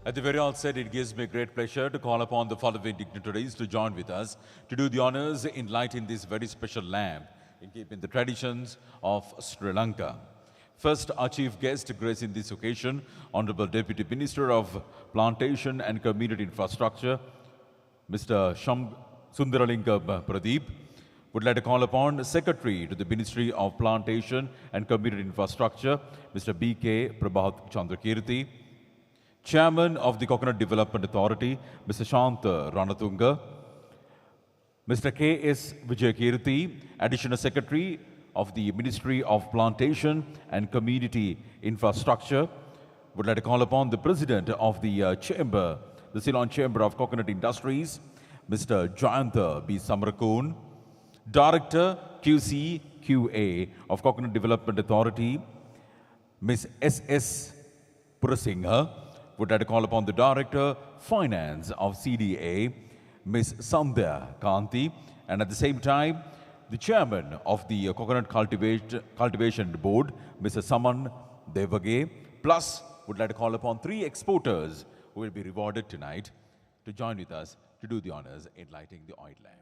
At the very outset, it gives me great pleasure to call upon the following dignitaries to join with us to do the honors in lighting this very special lamp in keeping the traditions of Sri Lanka. First, our chief guest gracing this occasion, Honorable Deputy Minister of Plantation and Community Infrastructure, Mr. Sundaralingam Pradeep. Would like to call upon Secretary to the Ministry of Plantation and Community Infrastructure, Mr. B.K. Prabhat Chandrakirti. Chairman of the Coconut Development Authority, Mr. Shanta Ranatunga. Mr. K.S. Vijayakirti, Additional Secretary of the Ministry of Plantation and Community Infrastructure. Would like to call upon the President of the Chamber, the Ceylon Chamber of Coconut Industries, Mr. Jayanta B. Samrakun. Director QC/QA of Coconut Development Authority, Ms. S.S. Purasinghe. Would like to call upon the Director Finance of CDA, Ms. Sandhya Kanti, and at the same time, the Chairman of the Coconut Cultivation Board, Mr. Saman Devage. Plus, would like to call upon 3 exporters who will be rewarded tonight to join with us to do the honors in lighting the oil lamp.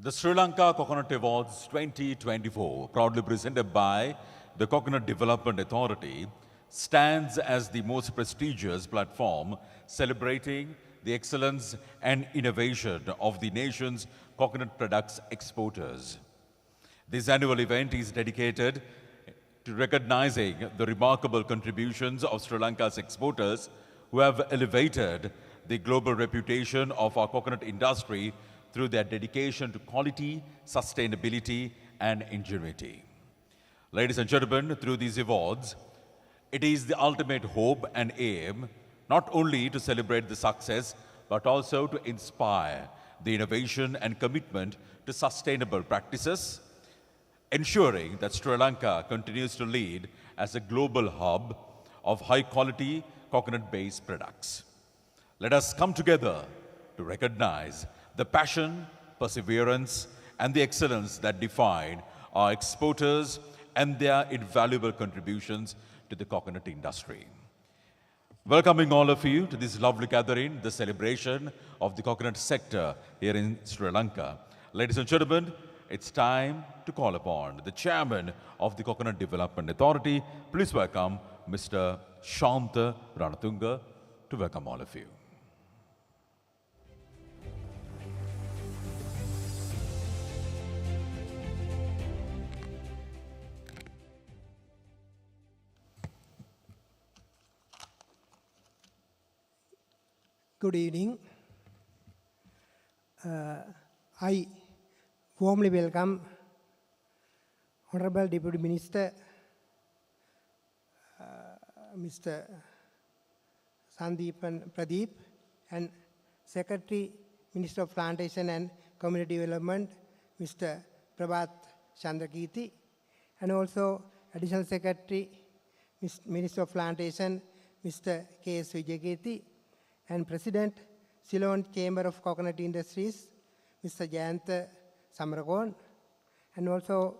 The Sri Lanka Coconut Awards 2024, proudly presented by the Coconut Development Authority, stands as the most prestigious platform celebrating the excellence and innovation of the nation's coconut products exporters. This annual event is dedicated to recognizing the remarkable contributions of Sri Lanka's exporters who have elevated the global reputation of our coconut industry through their dedication to quality, sustainability, and ingenuity. Ladies and gentlemen, through these awards, it is the ultimate hope and aim not only to celebrate the success, but also to inspire the innovation and commitment to sustainable practices, ensuring that Sri Lanka continues to lead as a global hub of high-quality coconut-based products. Let us come together to recognize the passion, perseverance, and the excellence that define our exporters and their invaluable contributions to the coconut industry. Welcoming all of you to this lovely gathering, the celebration of the coconut sector here in Sri Lanka. Ladies and gentlemen, it's time to call upon the chairman of the Coconut Development Authority. Please welcome Mr. Shanta Ranatunga to welcome all of you. Good evening. I warmly welcome Honorable Deputy Minister Mr. Sandeepan Pradeep and Secretary Minister of Plantation and Community Development Mr. Prabhat Chandrakirti, and also Additional Secretary Minister of Plantation Mr. K.S. Vijayakirti, and President, Ceylon Chamber of Coconut Industries, Mr. Jayantha Samarakoon, and also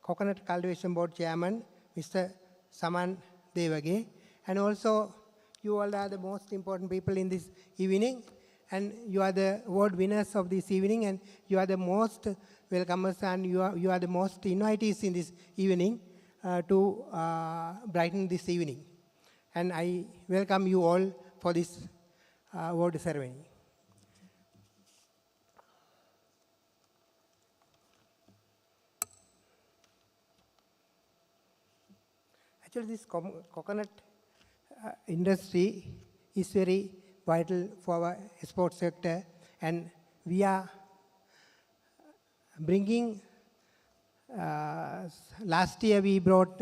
Coconut Cultivation Board Chairman, Mr. Saman Devage, and also you all are the most important people in this evening, and you are the award winners of this evening, and you are the most welcomers, and you are the most invitees in this evening to brighten this evening. And I welcome you all for this award ceremony. Actually, this coconut industry is very vital for our export sector, and we are bringing, last year we brought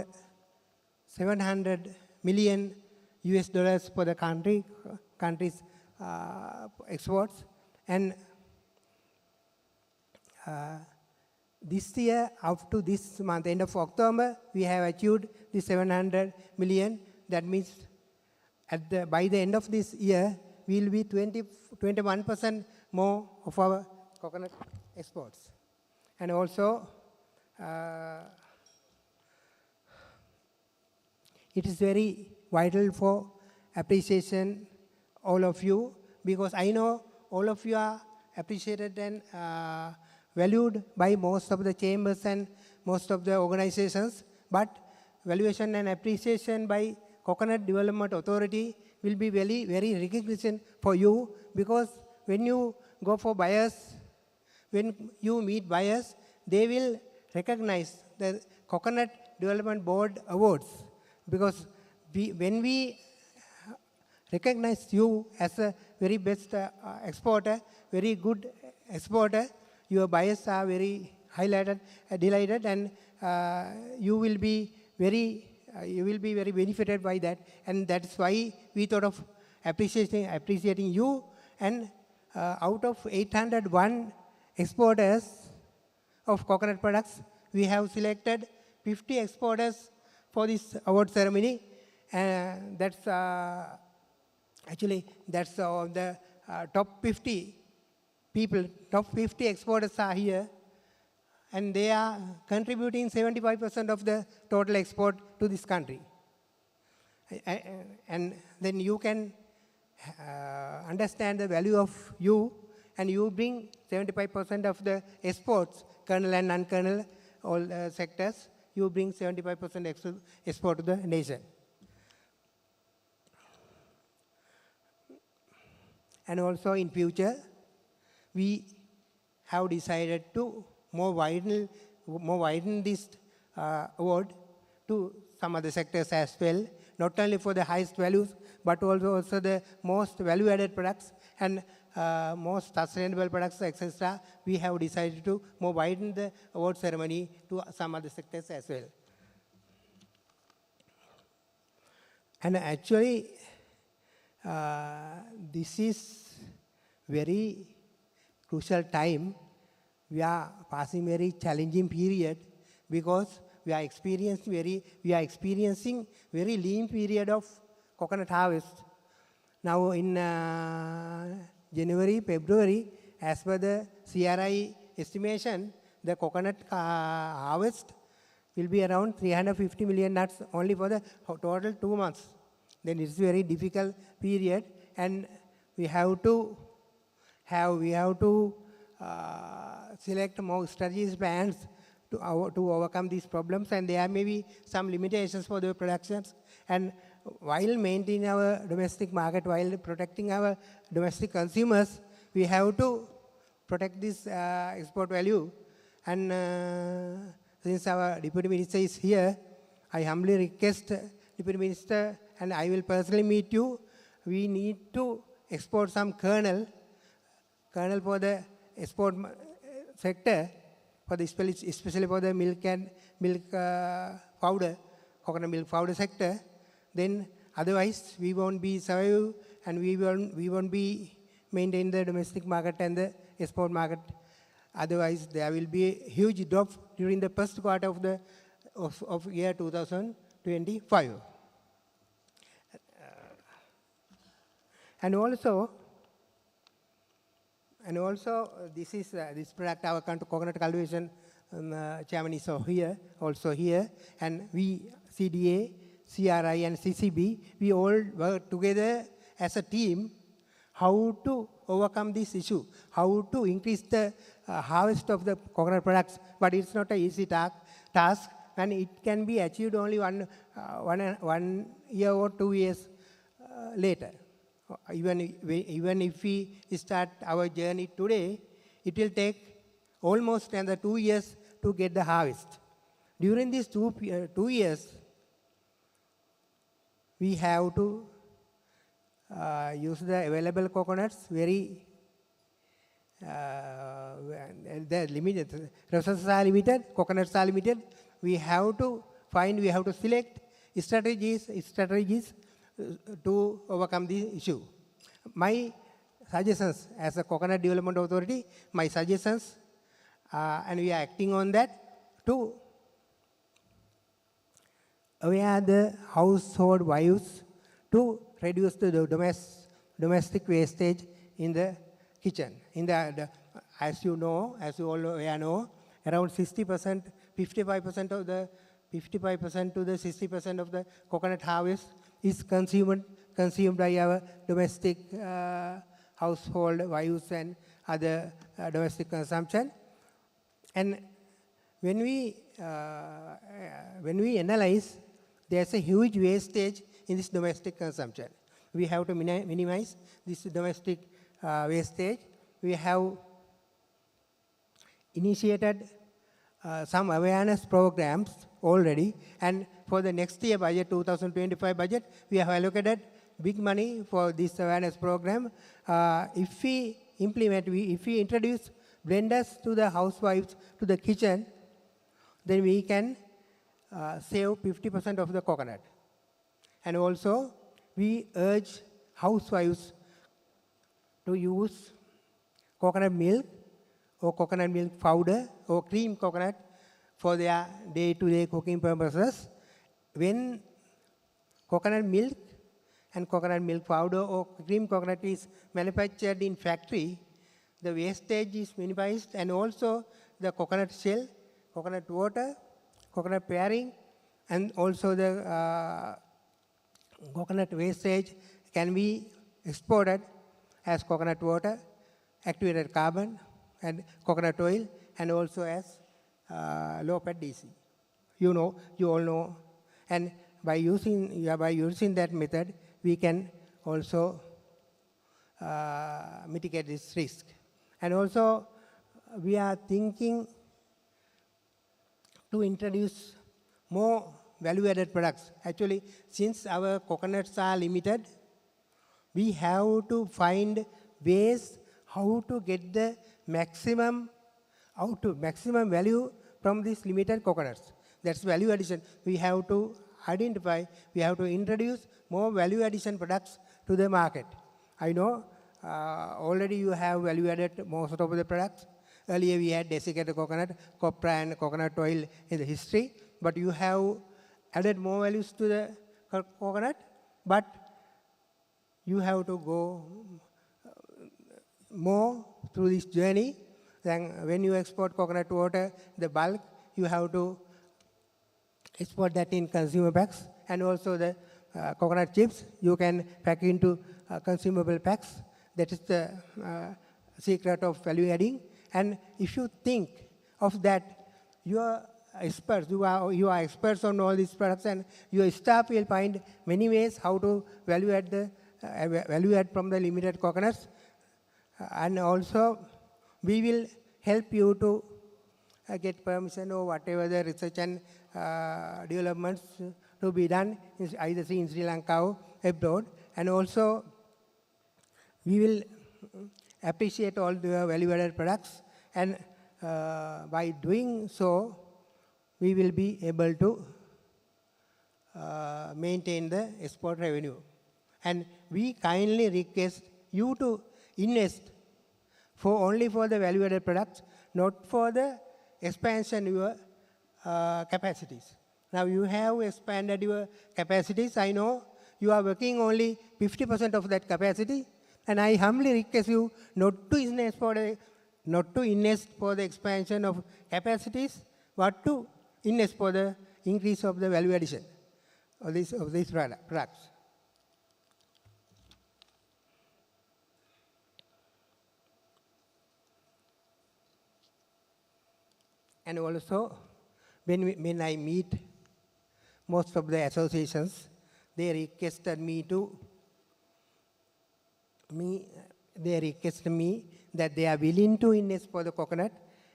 $700 million for the country's exports, and this year, up to this month, end of October, we have achieved the 700 million. That means by the end of this year, we will be 21% more of our coconut exports. And also, it is very vital for appreciation, all of you, because I know all of you are appreciated and valued by most of the chambers and most of the organizations, but valuation and appreciation by Coconut Development Authority will be very, very recognition for you, because when you go for buyers, when you meet buyers, they will recognize the Coconut Development Board awards, because when we recognize you as a very best exporter, very good exporter, your buyers are very highlighted, delighted, and you will be very benefited by that. And that's why we thought of appreciating you. And out of 801 exporters of coconut products, we have selected 50 exporters for this award ceremony. That's the top 50 people, top 50 exporters are here, and they are contributing 75% of the total export to this country. And then you can understand the value of you, and you bring 75% of the exports, kernel and non-kernel, all sectors, you bring 75% export to the nation. And also in future, we have decided to more widen this award to some other sectors as well, not only for the highest values, but also the most value-added products and most sustainable products, etc. We have decided to more widen the award ceremony to some other sectors as well. And actually, this is very crucial time. We are passing very challenging period, because we are experiencing very lean period of coconut harvest. Now in January, February, as per the CRI estimation, the coconut harvest will be around 350 million nuts only for the total 2 months. then it's a very difficult period, and we have to select more strategies plans to overcome these problems, and there may be some limitations for the productions. And while maintaining our domestic market, while protecting our domestic consumers, we have to protect this export value. And since our Deputy Minister is here, I humbly request Deputy Minister, and I will personally meet you. We need to export some kernel for the export sector, especially for the milk powder, coconut milk powder sector. Then otherwise we won't be survive, and we won't be maintain the domestic market and the export market. Otherwise, there will be a huge drop during the first quarter of year 2025. And also, this product, our coconut cultivation chairman is also here, and we, CDA, CRI, and CCB, we all work together as a team how to overcome this issue, how to increase the harvest of the coconut products. But it's not an easy task, and it can be achieved only one year or 2 years later. Even if we start our journey today, it will take almost another 2 years to get the harvest. During these 2 years, we have to use the available coconuts the limited, resources are limited, coconuts are limited. We have to select strategies to overcome the issue. My suggestions as a Coconut Development Authority, and we are acting on that to aware the household wives to reduce the domestic wastage in the kitchen. As you all know, around 60%, 55% to the 60% of the coconut harvest is consumed by our domestic household wives and other domestic consumption. And when we analyze, there's a huge wastage in this domestic consumption. We have to minimize this domestic wastage. We have initiated some awareness programs already, and for the next year budget, 2025 budget, we have allocated big money for this awareness program. If we introduce blenders to the housewives, to the kitchen, then we can save 50% of the coconut. And also, we urge housewives to use coconut milk or coconut milk powder or cream coconut for their day-to-day cooking purposes. When coconut milk and coconut milk powder or cream coconut is manufactured in factory, the wastage is minimized, and also the coconut shell, coconut water, coconut paring, and also the coconut wastage can be exported as coconut water, activated carbon, and coconut oil, and also as low-fat DC. You all know. And by using that method, we can also mitigate this risk. And also, we are thinking to introduce more value-added products. Actually, since our coconuts are limited, we have to find ways how to get the maximum value from these limited coconuts. That's value addition. We have to identify, we have to introduce more value addition products to the market. I know already you have value added most of the products. Earlier we had desiccated coconut, copra, and coconut oil in the history, but you have added more values to the coconut, but you have to go more through this journey. Then when you export coconut water, the bulk, you have to export that in consumer packs, and also the coconut chips, you can pack into consumable packs. That is the secret of value adding. And if you think of that, you are experts, you are experts on all these products, and your staff will find many ways how to value add from the limited coconuts. And also, we will help you to get permission or whatever the research and developments to be done, either in Sri Lanka or abroad. And also, we will appreciate all the value-added products, and by doing so, we will be able to maintain the export revenue. And we kindly request you to invest only for the value-added products, not for the expansion of your capacities. Now you have expanded your capacities. I know you are working only 50% of that capacity, and I humbly request you not to invest for the expansion of capacities, but to invest for the increase of the value addition of these products. And also, when I meet most of the associations, they requested me that they are willing to invest for the coconut,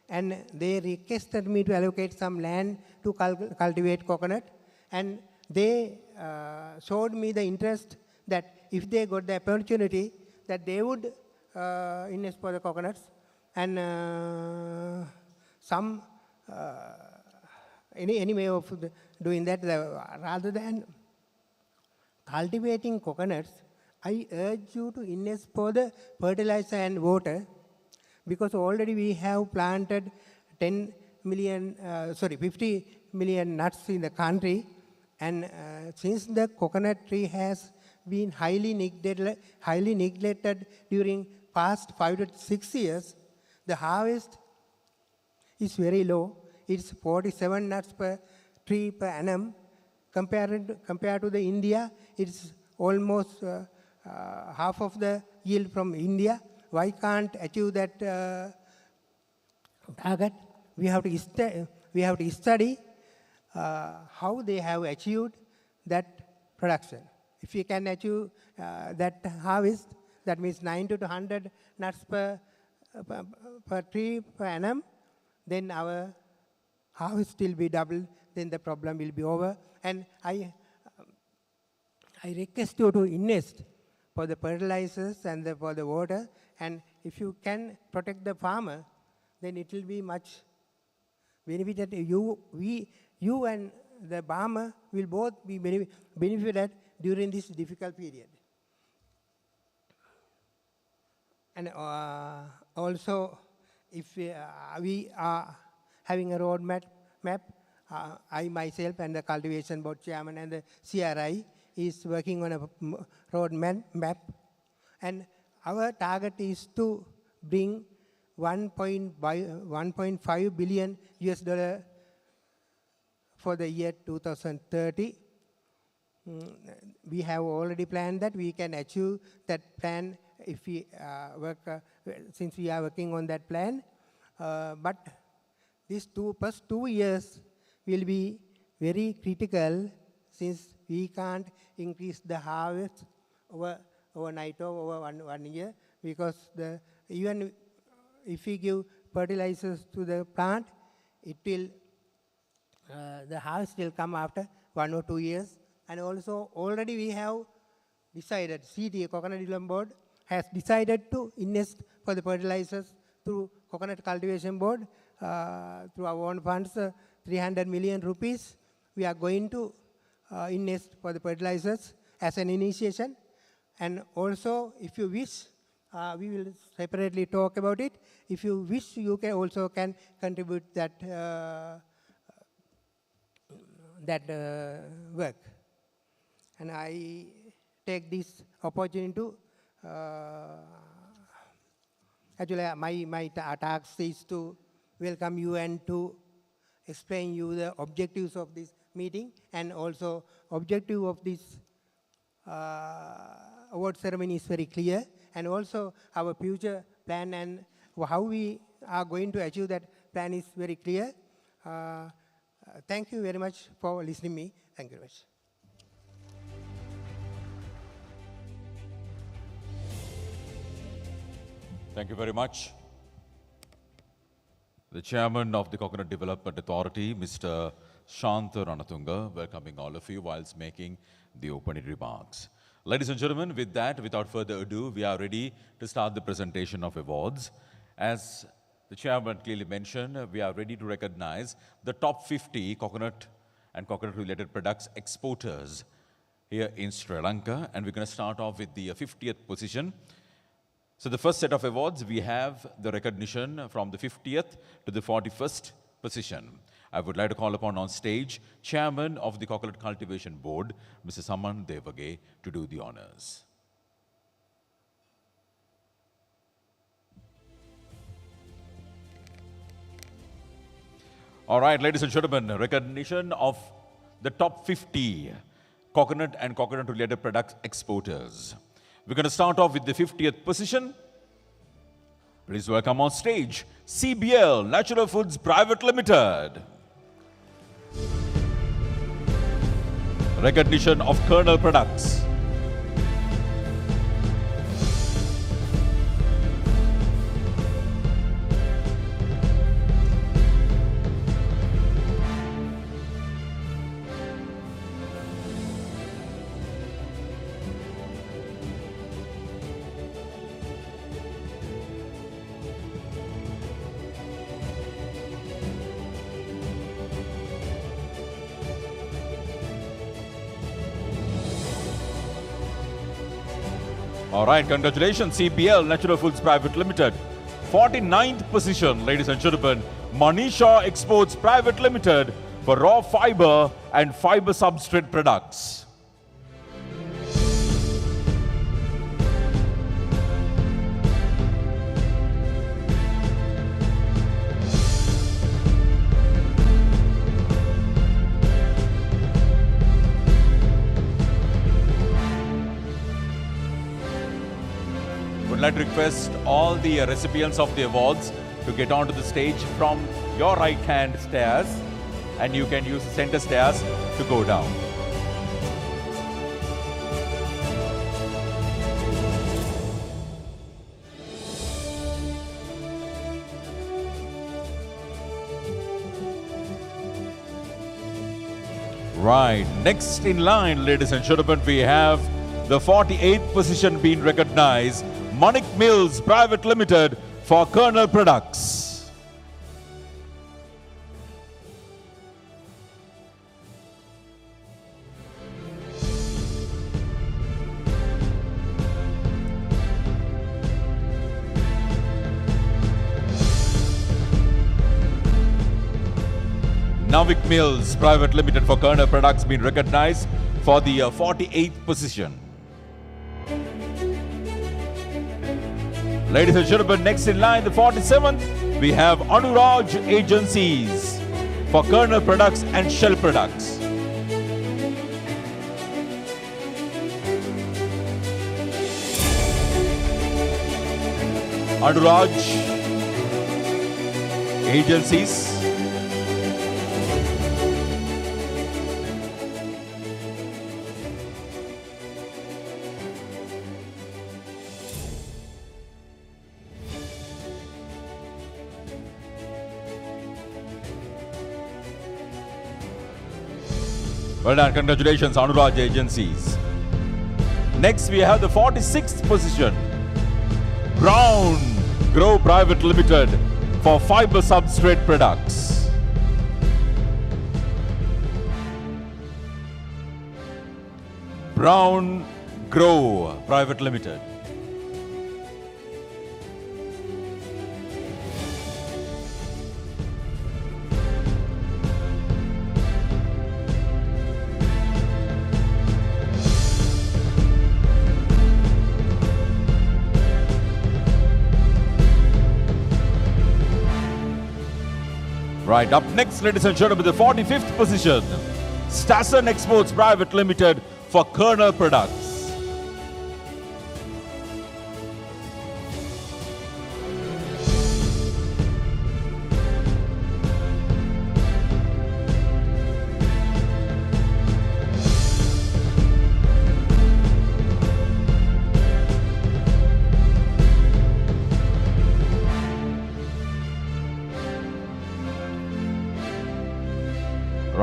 and they requested me to allocate some land to cultivate coconut, and they showed me the interest that if they got the opportunity, that they would invest for the coconuts, and any way of doing that, rather than cultivating coconuts, I urge you to invest for the fertilizer and water, because already we have planted 50 million nuts in the country, and since the coconut tree has been highly neglected during past 5 to 6 years, the harvest is very low. It's 47 nuts per tree per annum. Compared to the India, it's almost half of the yield from India. Why can't achieve that target? We have to study how they have achieved that production. If we can achieve that harvest, that means 90 to 100 nuts per tree per annum, then our harvest will be double, then the problem will be over. And I request you to invest for the fertilizers and for the water, and if you can protect the farmer, then it will be much benefited. You and the farmer will both be benefited during this difficult period. And also, if we are having a road map, I myself and the cultivation board chairman and the CRI is working on a road map, and our target is to bring $1.5 billion for the year 2030. We have already planned that. We can achieve that plan if we since we are working on that plan. But these first 2 years will be very critical, since we can't increase the harvest overnight or over one year, because even if we give fertilizers to the plant, it will the harvest will come after 1 or 2 years. And also already we have decided, CTA, Coconut Development Board, has decided to invest for the fertilizers through Coconut Cultivation Board, through our own funds, 300 million rupees. We are going to invest for the fertilizers as an initiation. And also, if you wish, we will separately talk about it. If you wish, you can also contribute that work. And I take this opportunity to actually my task is to welcome you and to explain you the objectives of this meeting, and also objective of this award ceremony is very clear, and also our future plan and how we are going to achieve that plan is very clear. Thank you very much for listening to me. Thank you very much. Thank you very much. The Chairman of the Coconut Development Authority, Mr. Shantha Ranatunga, welcoming all of you whilst making the opening remarks. Ladies and gentlemen, with that, without further ado, we are ready to start the presentation of awards. As the Chairman clearly mentioned, we are ready to recognize the top 50 coconut and coconut-related products exporters here in Sri Lanka. And we're going to start off with the 50th position. So the first set of awards, we have the recognition from the 50th to the 41st position. I would like to call upon on stage Chairman of the Coconut Cultivation Board, Mr. Saman Devage, to do the honors. All right, ladies and gentlemen, recognition of the top 50 coconut and coconut-related product exporters. We're going to start off with the 50th position. Please welcome on stage CBL Natural Foods Private Limited. Recognition of kernel products. All right, congratulations, CBL Natural Foods Private Limited. 49th position, ladies and gentlemen, Manisha Exports Private Limited for raw fiber and fiber substrate products. I'd like to request all the recipients of the awards to get onto the stage from your right hand stairs, and you can use the center stairs to go down. Right, next in line, ladies and gentlemen, we have the 48th position being recognized, Manik Mills Private Limited for kernel products. Navik Mills Private Limited for kernel products being recognized for the 48th position. Ladies and gentlemen, next in line, the 47th, we have Anuraj Agencies for kernel products and shell products. Anuraj Agencies. Well done, congratulations, Anuraj Agencies. Next, we have the 46th position, Brown Grow Private Limited for fiber substrate products. Brown Grow Private Limited. Right, up next, ladies and gentlemen, the 45th position, Stassen Exports Private Limited for kernel products.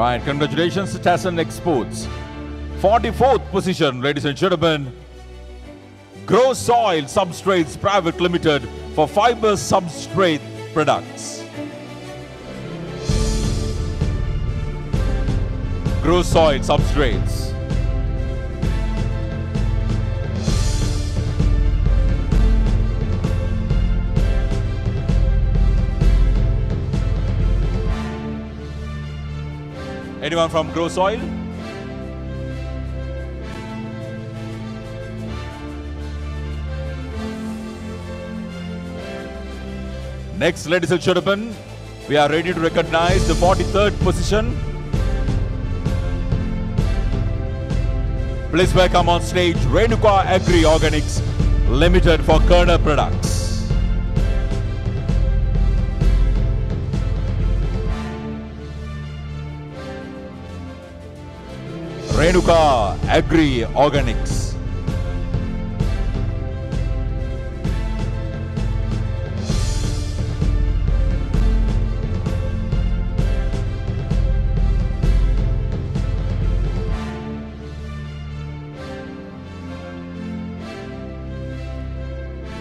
Right, congratulations to Tassan Exports. 44th position, ladies and gentlemen. Grow Soil Substrates Private Limited for fiber substrate products. Grow Soil Substrates. Anyone from Grow Soil? Next, ladies and gentlemen, we are ready to recognize the 43rd position. Please welcome on stage Renuka Agri Organics Limited for Kerner Products. Renuka Agri Organics.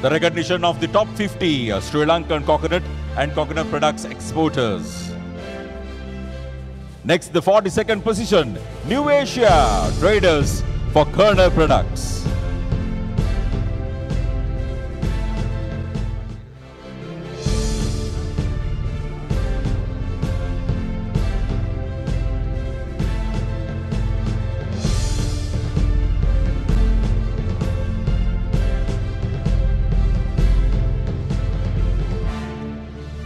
The recognition of the top 50 Sri Lankan coconut and coconut products exporters. Next, the 42nd position, New Asia Traders for Kerner Products.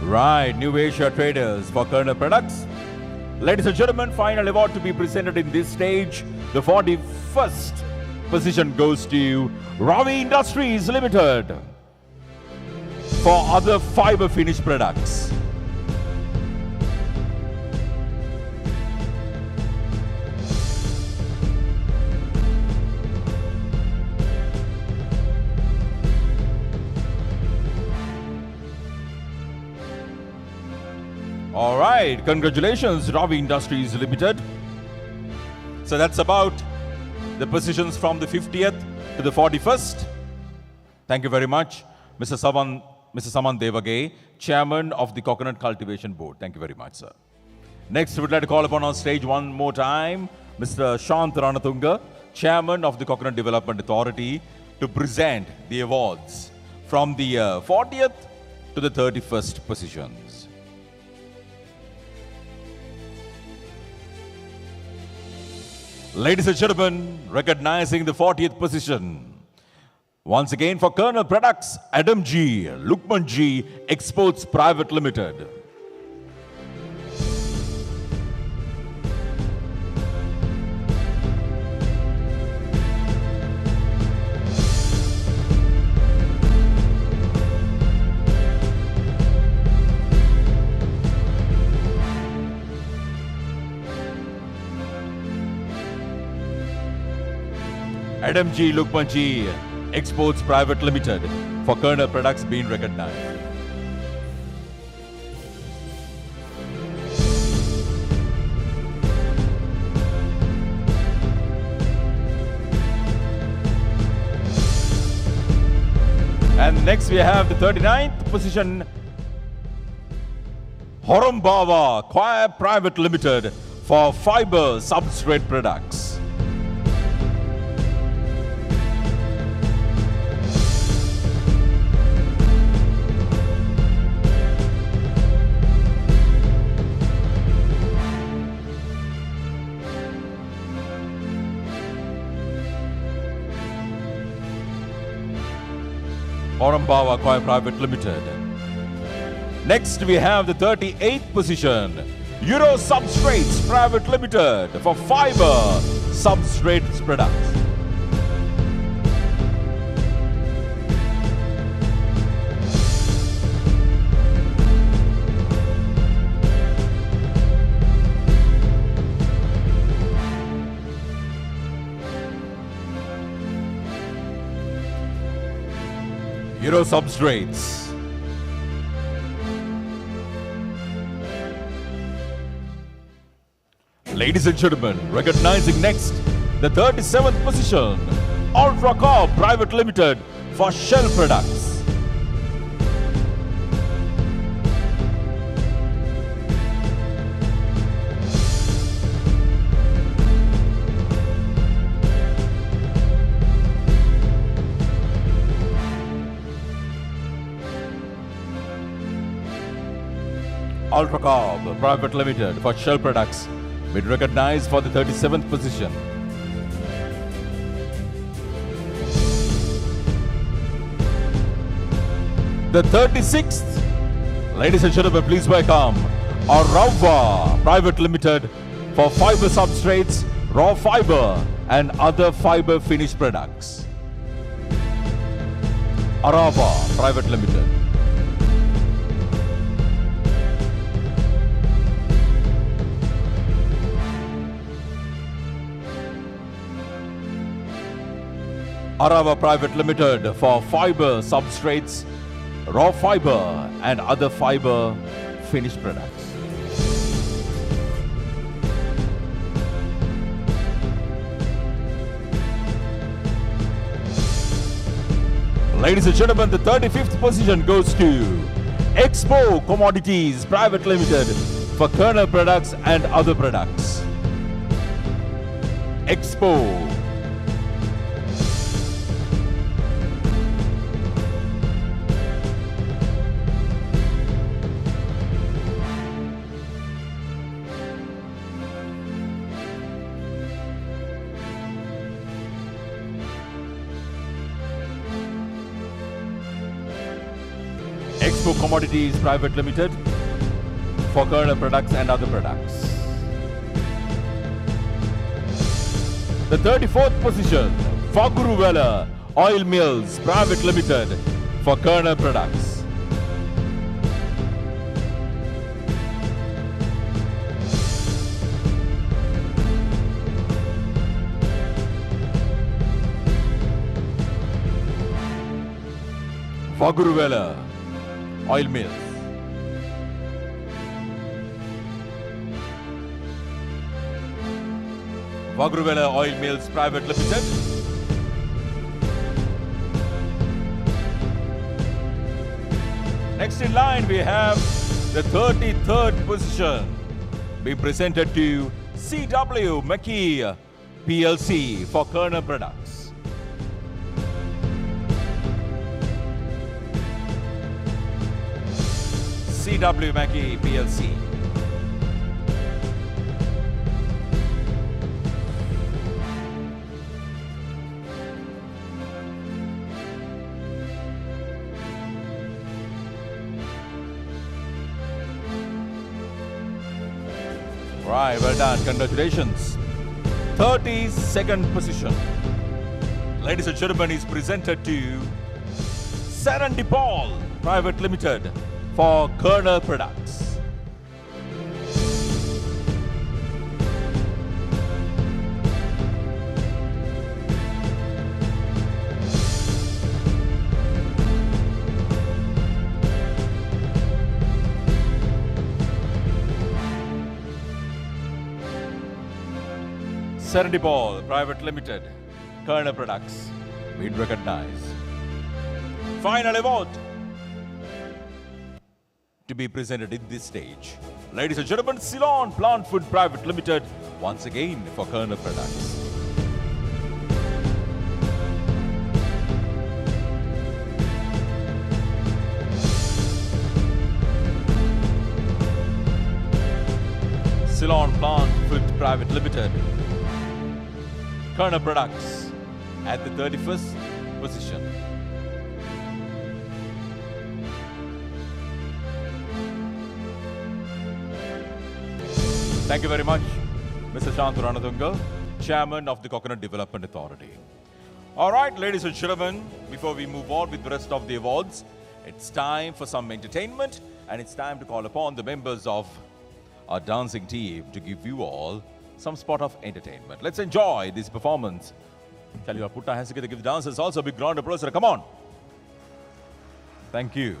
Right, New Asia Traders for Kerner Products. Ladies and gentlemen, final award to be presented in this stage. The 41st position goes to Ravi Industries Limited for other fiber finish products. All right, congratulations, Ravi Industries Limited. So that's about the positions from the 50th to the 41st. Thank you very much, Mr. Saman Devage, Chairman of the Coconut Cultivation Board. Thank you very much, sir. Next, we would like to call upon on stage one more time, Mr. Shant Ranatunga, Chairman of the Coconut Development Authority, to present the awards from the 40th to the 31st positions. Ladies and gentlemen, recognizing the 40th position. Once again for Kerner Products, Adam G. Lukman G. Exports Private Limited. Adam G. Lukman G. Exports Private Limited for Kerner Products being recognized. And next we have the 39th position, Horombawa Choir Private Limited for fiber substrate products. Horombawa Choir Private Limited. Next we have the 38th position, Euro Substrates Private Limited for fiber substrates products. Euro Substrates. Ladies and gentlemen, recognizing next the 37th position, Ultra Corp Private Limited for Shell Products. Ultra Corp Private Limited for Shell Products been recognized for the 37th position. The 36th, ladies and gentlemen, please welcome Arava Private Limited for fiber substrates, raw fiber and other fiber finished products. Arava Private Limited. Arava Private Limited for fiber substrates, raw fiber and other fiber finished products. Ladies and gentlemen, the 35th position goes to Expo Commodities Private Limited for kernel products and other products. Expo. Expo Commodities Private Limited for kernel products and other products. The 34th position, Faguruvela Oil Mills Private Limited for kernel products. Faguruvela Oil Mills. Faguruvela Oil Mills Private Limited. Next in line we have the 33rd position being presented to CW McKee PLC for kernel products. CW McKee PLC. Right, well done. Congratulations. 32nd position. Ladies and gentlemen, is presented to Serendipol Private Limited for kernel products. Serendipol Private Limited, kernel products, been recognized. Final award to be presented in this stage. Ladies and gentlemen, Ceylon Plant Food Private Limited, once again for kernel products. Ceylon Plant Food Private Limited, kernel products at the 31st position. Thank you very much, Mr. Shantaranadunga, Chairman of the Coconut Development Authority. All right, ladies and gentlemen, before we move on with the rest of the awards, it's time for some entertainment, and it's time to call upon the members of our dancing team to give you all some spot of entertainment. Let's enjoy this performance. Shall you put our hands together, give the dancers also a big round of applause. Come on. Thank you.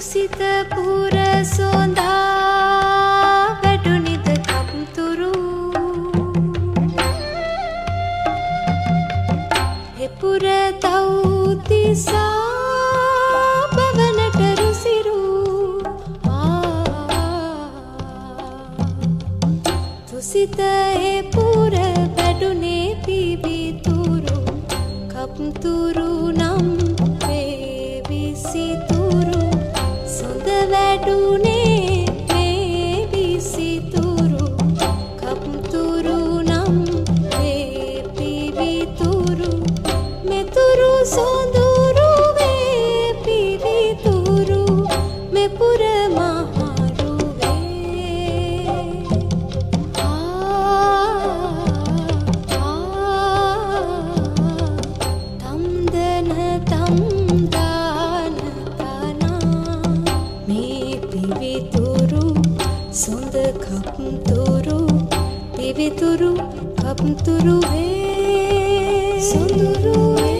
තුසිත පුර සොඳා වැටුනිද කම්තුරු එපුර තව්තිසා බවනට රුසිරු තුසිත එපුර වැටුනේ පිබිතුරු කම්තුරු නම් විසිතුරු සොඳ වැඩුනේ මේ විසිතුරු කම්තුරු නම් මේ පිවිතුරු මෙතුරු සොඳුරු වේ පිවිතුරු මෙපුර මහරු වේ තම්දන තම්දාන සොඳ කප්තුරු පිවිතුරු කප්තුරු වේ සොඳුරු වේ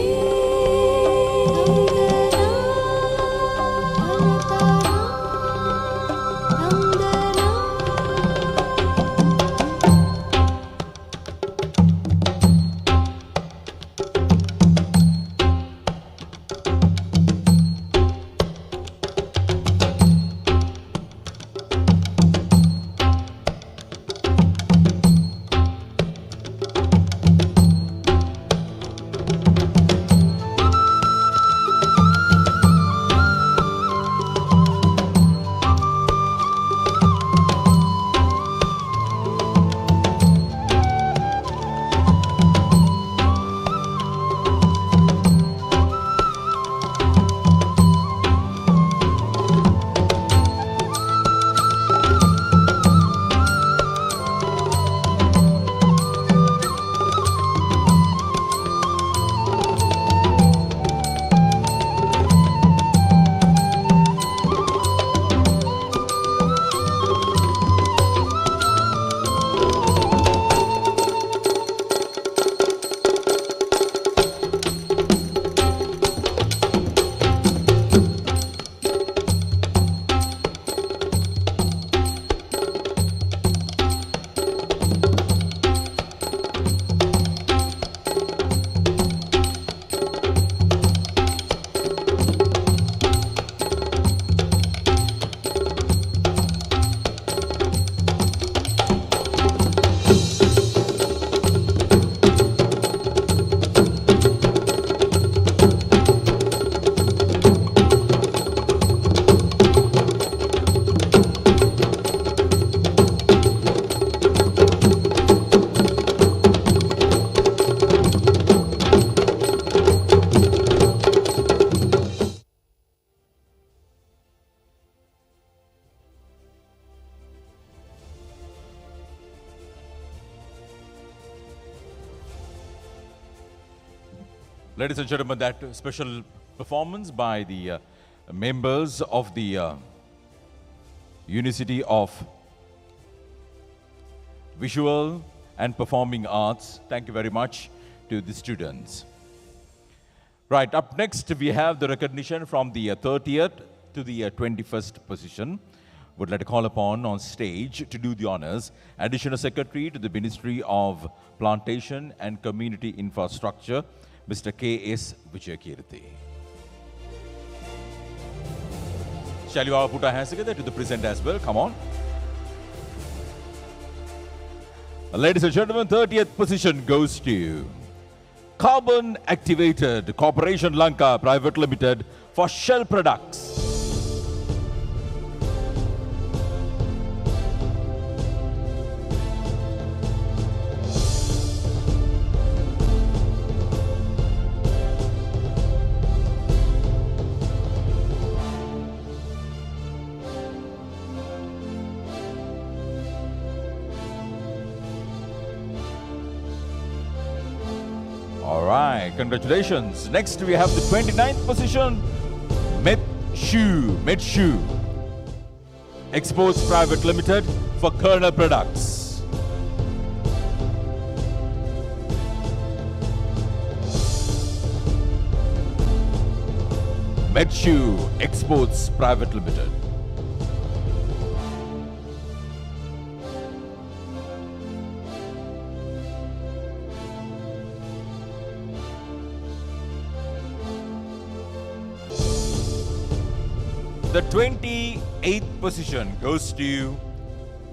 Ladies and gentlemen, that special performance by the members of the University of Visual and Performing Arts. Thank you very much to the students. Right, up next we have the recognition from the 30th to the 21st position. Would like to call upon on stage to do the honors Additional Secretary to the Ministry of Plantation and Community Infrastructure, Mr. K.S. Vijayakirti. Shall you all put our hands together to the present as well? Come on. Ladies and gentlemen, 30th position goes to Carbon Activated Corporation Lanka Private Limited for Shell Products. All right, congratulations. Next we have the 29th position, Medshu Exports Private Limited for Kernel Products. Medshu Exports Private Limited. The 28th position goes to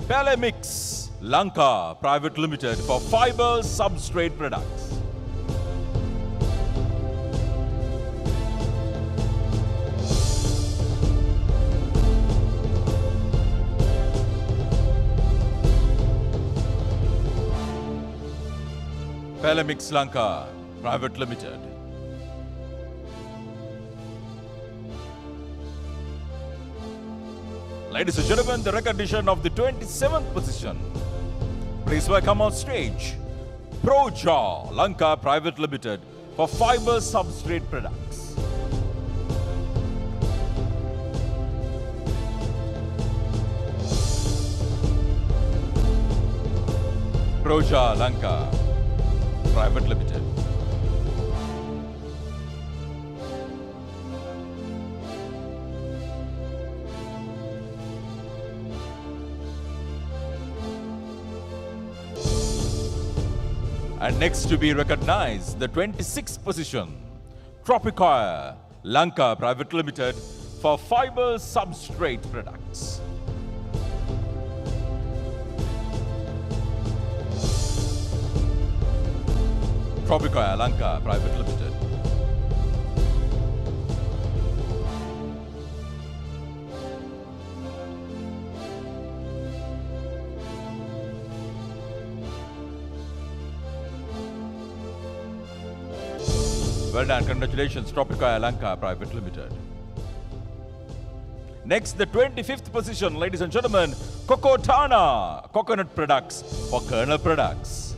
Palemix Lanka Private Limited for fiber substrate products. Palemix Lanka Private Limited. Ladies and gentlemen, the recognition of the 27th position. Please welcome on stage Proja Lanka Private Limited for fiber substrate products. Proja Lanka Private Limited. And next to be recognized, the 26th position, Tropicoir Lanka Private Limited for fiber substrate products. Tropicoir Lanka Private Limited. Well done, congratulations, Tropicoir Lanka Private Limited. Next, the 25th position, ladies and gentlemen, Kokotana Coconut Products for Kernel Products.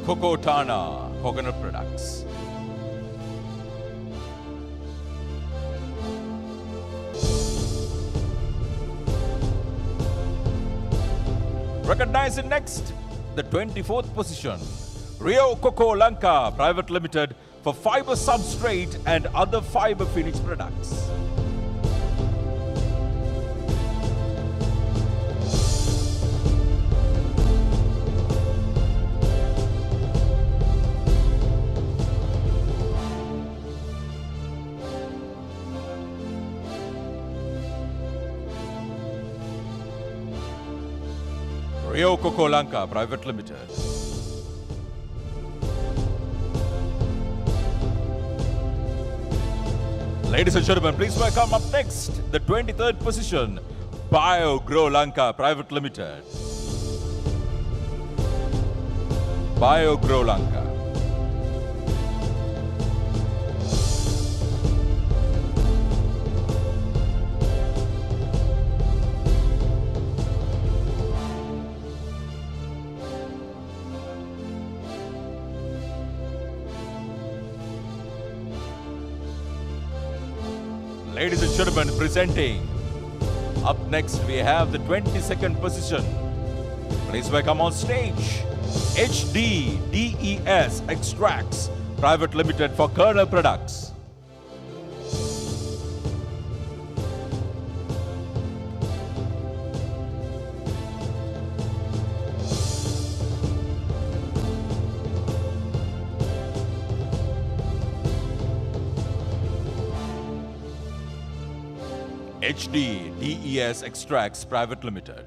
Kokotana Coconut Products. Recognizing next, the 24th position, Rio Coco Lanka Private Limited for fiber substrate and other fiber finish products. Rio Coco Lanka Private Limited. Ladies and gentlemen, please welcome up next, the 23rd position, Bio Grow Lanka Private Limited. Bio Grow Lanka. Ladies and gentlemen, presenting. Up next, we have the 22nd position. Please welcome on stage HD DES Extracts Private Limited for Kernel Products. HD DES Extracts Private Limited.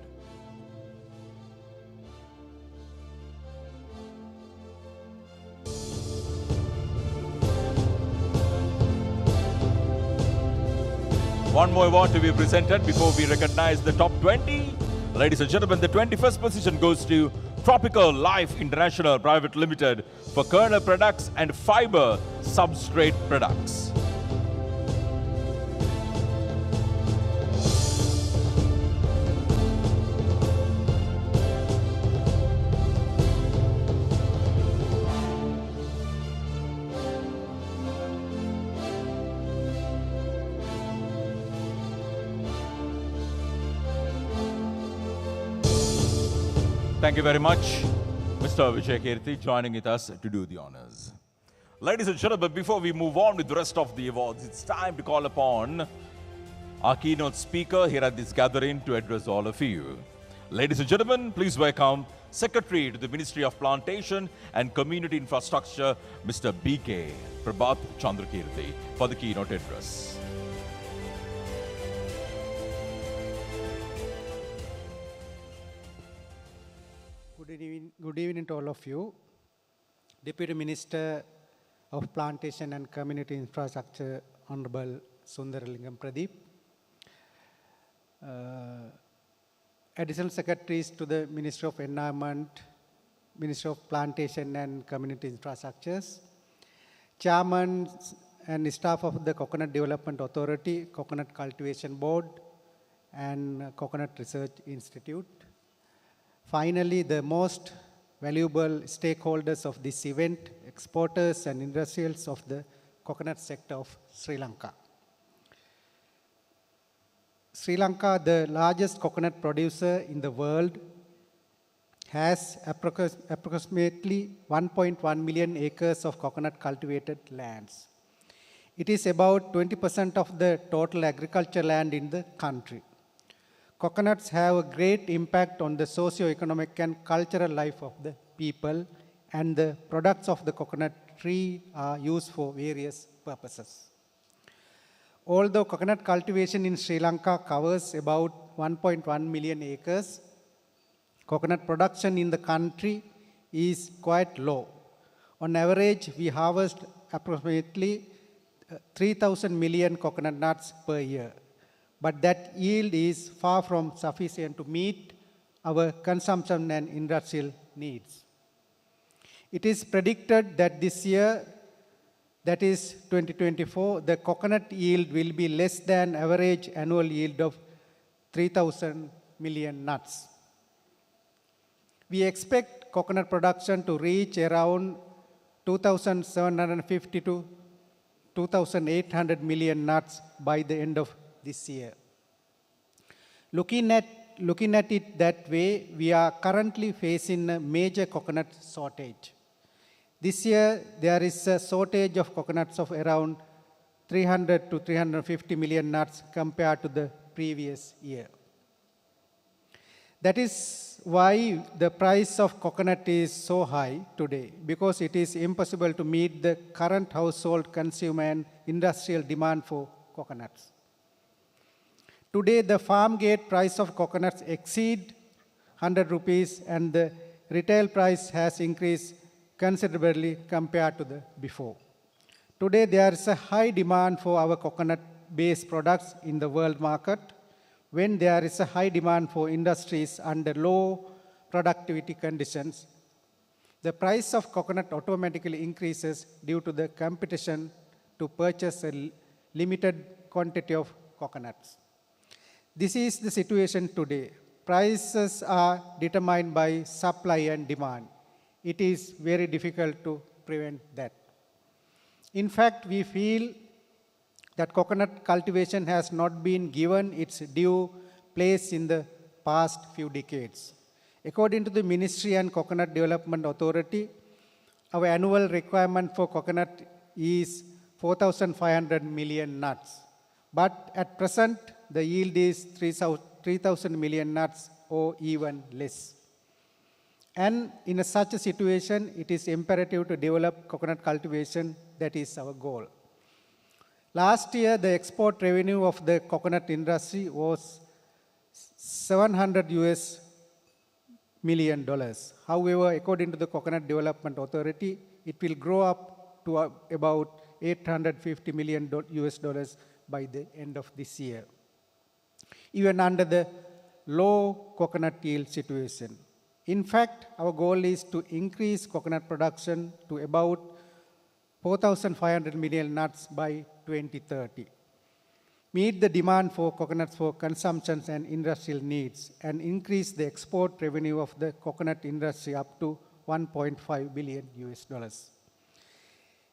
One more award to be presented before we recognize the top 20. Ladies and gentlemen, the 21st position goes to Tropical Life International Private Limited for kernel products and fiber substrate products. Thank you very much, Mr. Vijay Kirti, joining with us to do the honors. Ladies and gentlemen, before we move on with the rest of the awards, it's time to call upon our keynote speaker here at this gathering to address all of you. Ladies and gentlemen, please welcome Secretary to the Ministry of Plantation and Community Infrastructure, Mr. B.K. Prabhat Chandrakirti, for the keynote address. Good evening to all of you. Deputy Minister of Plantation and Community Infrastructure, Honorable Sundaralingam Pradeep. Additional Secretaries to the Ministry of Environment, Ministry of Plantation and Community Infrastructures, Chairman and staff of the Coconut Development Authority, Coconut Cultivation Board, and Coconut Research Institute. Finally, the most valuable stakeholders of this event, exporters and industrials of the coconut sector of Sri Lanka. Sri Lanka, the largest coconut producer in the world, has approximately 1.1 million acres of coconut cultivated lands. It is about 20% of the total agriculture land in the country. Coconuts have a great impact on the socio-economic and cultural life of the people, and the products of the coconut tree are used for various purposes. Although coconut cultivation in Sri Lanka covers about 1.1 million acres, coconut production in the country is quite low. On average, we harvest approximately 3,000 million coconut nuts per year. But that yield is far from sufficient to meet our consumption and industrial needs. It is predicted that this year, that is 2024, the coconut yield will be less than average annual yield of 3,000 million nuts. We expect coconut production to reach around 2,750 to 2,800 million nuts by the end of this year. Looking at it that way, we are currently facing a major coconut shortage. This year, there is a shortage of coconuts of around 300 to 350 million nuts compared to the previous year. That is why the price of coconut is so high today, because it is impossible to meet the current household, consumer and industrial demand for coconuts. Today, the farm gate price of coconuts exceed 100 rupees and the retail price has increased considerably compared to the before. Today, there is a high demand for our coconut-based products in the world market, when there is a high demand for industries under low productivity conditions. The price of coconut automatically increases due to the competition to purchase a limited quantity of coconuts. This is the situation today. Prices are determined by supply and demand. It is very difficult to prevent that. In fact, we feel that coconut cultivation has not been given its due place in the past few decades. According to the Ministry and Coconut Development Authority, our annual requirement for coconut is 4,500 million nuts. But at present, the yield is 3,000 million nuts or even less. And in such a situation, it is imperative to develop coconut cultivation. That is our goal. Last year, the export revenue of the coconut industry was $700 million. However, according to the Coconut Development Authority, it will grow up to about $850 million by the end of this year, even under the low coconut yield situation. In fact, our goal is to increase coconut production to about 4,500 million nuts by 2030, meet the demand for coconuts for consumption and industrial needs, and increase the export revenue of the coconut industry up to $1.5 billion.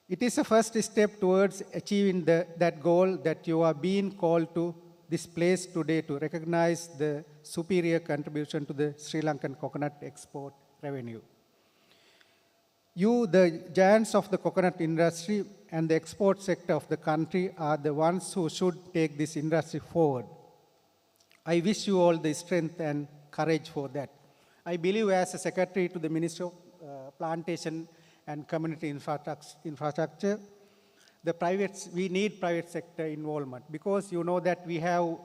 It is a first step towards achieving that goal that you are being called to this place today to recognize the superior contribution to the Sri Lankan coconut export revenue. You, the giants of the coconut industry and the export sector of the country, are the ones who should take this industry forward. I wish you all the strength and courage for that. I believe as a secretary to the Ministry of Plantation and Community Infrastructure, we need private sector involvement, because you know that we have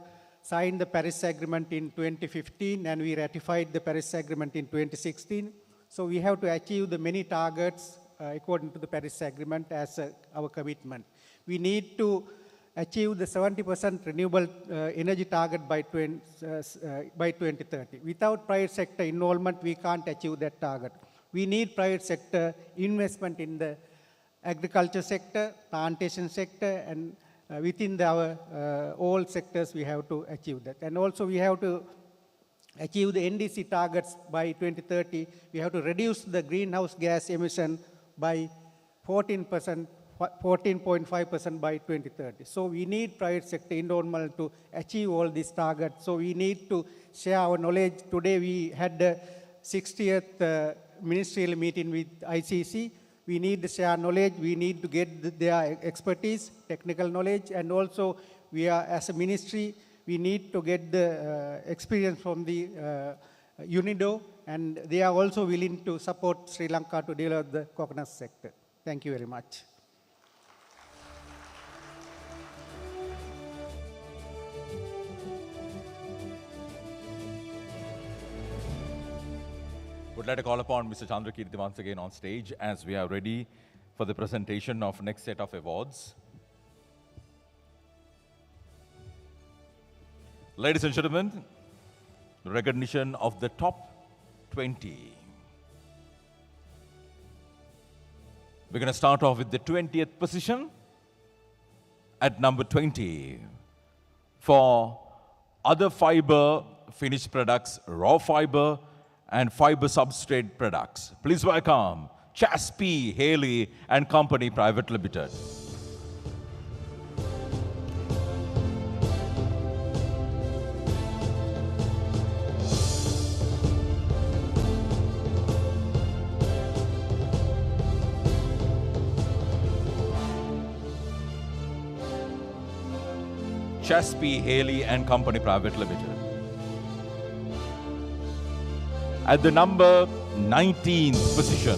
signed the Paris Agreement in 2015 and we ratified the Paris Agreement in 2016. So we have to achieve the many targets according to the Paris Agreement as our commitment. We need to achieve the 70% renewable energy target by 2030. Without private sector involvement, we can't achieve that target. We need private sector investment in the agriculture sector, plantation sector, and within our all sectors we have to achieve that. And also we have to achieve the NDC targets by 2030. We have to reduce the greenhouse gas emission by 14.5% by 2030. So we need private sector involvement to achieve all these targets. So we need to share our knowledge. Today we had the 60th ministerial meeting with ICC. We need to share knowledge. We need to get their expertise, technical knowledge, and also we are, as a ministry, we need to get the experience from the UNIDO, and they are also willing to support Sri Lanka to develop the coconut sector. Thank you very much. Would like to call upon Mr. Chandrakirti once again on stage as we are ready for the presentation of next set of awards. Ladies and gentlemen, the recognition of the top 20. We're going to start off with the 20th position at number 20 for other fiber finished products, raw fiber, and fiber substrate products. Please welcome Chas P. Haley and Company Private Limited. Chas P. Haley and Company Private Limited. At the number 19th position,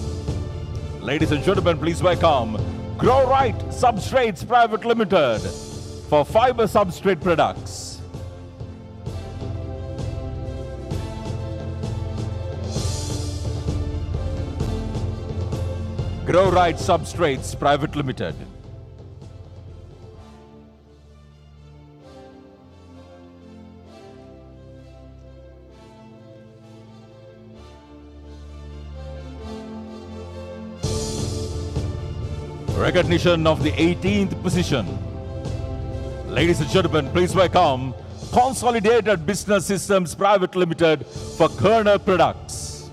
ladies and gentlemen, please welcome Grow Right Substrates Private Limited for fiber substrate products. Grow Right Substrates Private Limited. Recognition of the 18th position. Ladies and gentlemen, please welcome Consolidated Business Systems Private Limited for kernel products.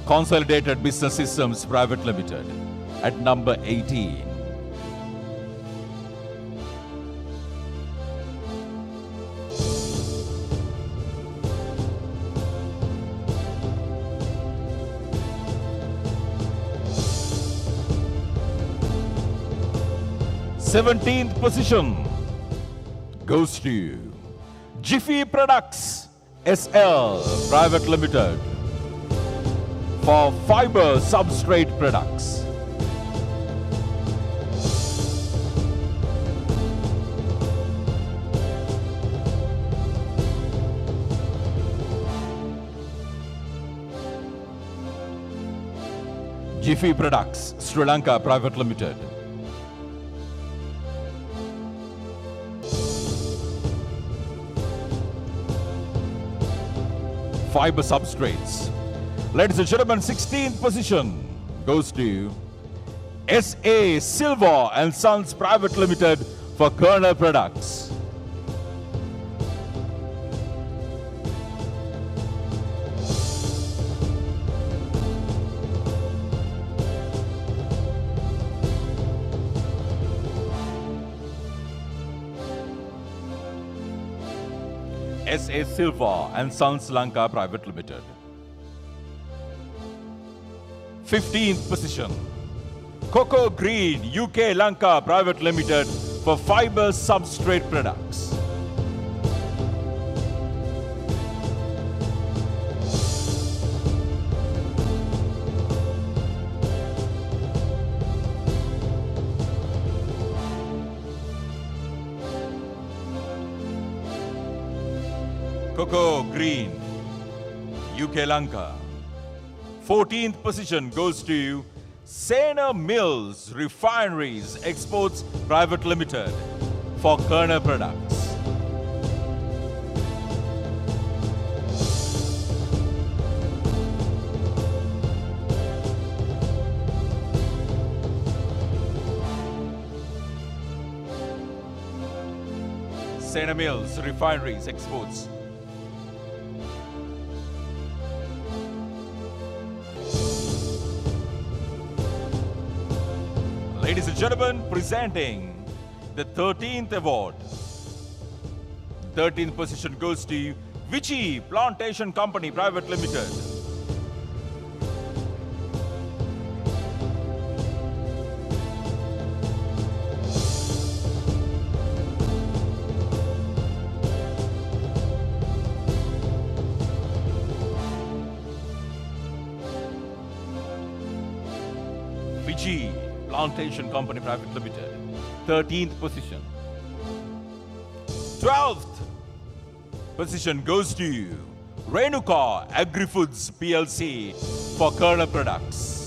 Consolidated Business Systems Private Limited at number 18. Seventeenth position goes to Jiffy Products SL Private Limited for fiber substrate products. Jiffy Products Sri Lanka Private Limited. Fiber substrates. Ladies and gentlemen, 16th position goes to SA Silver and Sons Private Limited for kernel products. S.A. Silva and Sons Lanka Private Limited. 15th position, Coco Green UK Lanka Private Limited for fiber substrate products. Coco Green UK Lanka. 14th position goes to Sena Mills Refineries Exports Private Limited for Kerner products. Sena Mills Refineries Exports. Ladies and gentlemen, presenting the 13th award. 13th position goes to Vichy Plantation Company Private Limited. Vichy Plantation Company Private Limited, 13th position. 12th position goes to Renuka Agri-Foods PLC for Kerner products.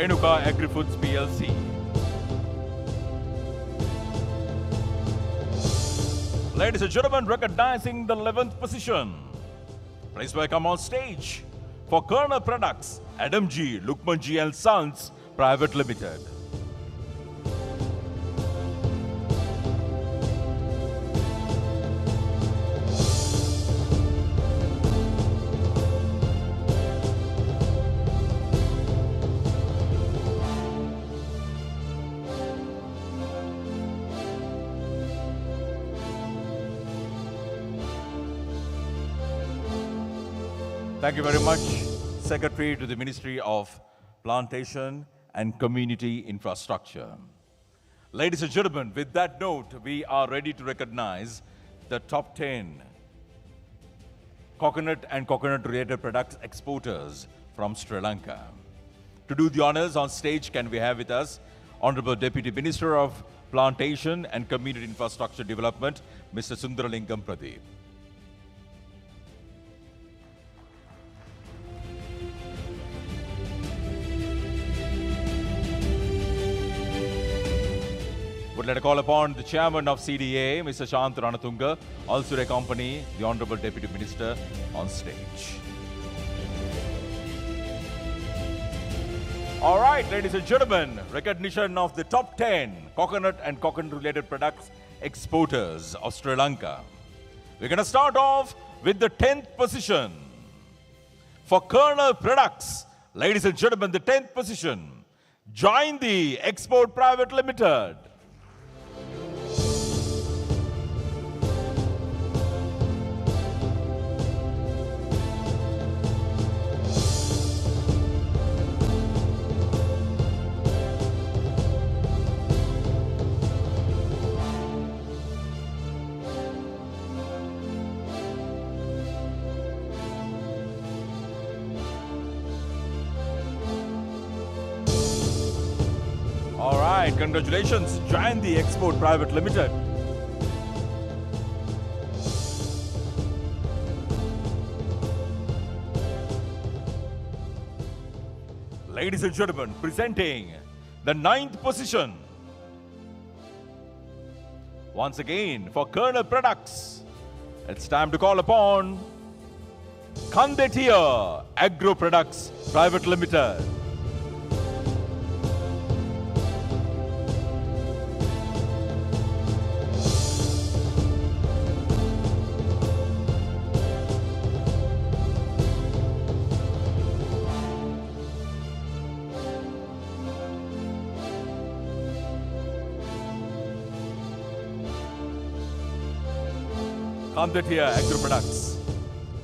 Renuka Agri-Foods PLC. Ladies and gentlemen, recognizing the 11th position. Please welcome on stage for Kerner Products, Adam G. Lukman G. and Sons Private Limited. Thank you very much, Secretary to the Ministry of Plantation and Community Infrastructure. Ladies and gentlemen, with that note, we are ready to recognize the top 10 coconut and coconut-related products exporters from Sri Lanka. To do the honors on stage, can we have with us Honorable Deputy Minister of Plantation and Community Infrastructure Development, Mr. Sundaralingam Pradeep. Would like to call upon the Chairman of CDA, Mr. Shant Ranatunga, also to accompany the Honorable Deputy Minister on stage. All right, ladies and gentlemen, recognition of the top 10 coconut and coconut-related products exporters of Sri Lanka. We're going to start off with the 10th position. For Kerner Products, ladies and gentlemen, the 10th position, Join the Export Private Limited. All right, congratulations, Join the Export Private Limited. Ladies and gentlemen, presenting the 9th position. Once again, for Kerner Products, it's time to call upon Kandetia Agro Products Private Limited. Kandetia Agro Products.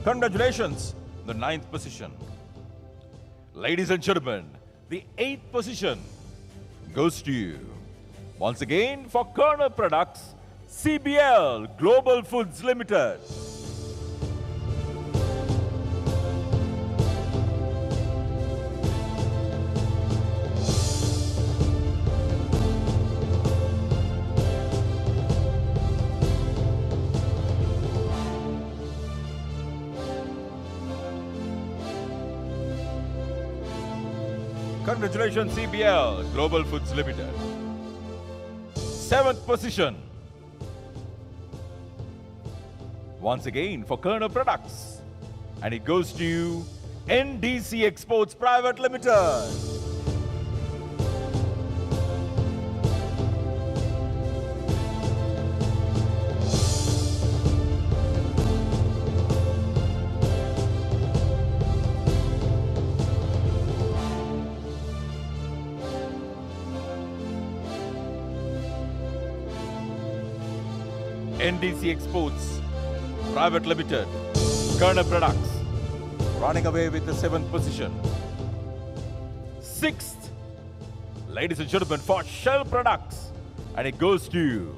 Congratulations, the 9th position. Ladies and gentlemen, the 8th position goes to you. Once again for Kernel Products, CBL Global Foods Limited. Congratulations, CBL Global Foods Limited. 7th position. Once again for Kernel Products. And it goes to NDC Exports Private Limited. NDC Exports Private Limited, Kernel Products, running away with the 7th position. 6th, ladies and gentlemen, for Shell Products, and it goes to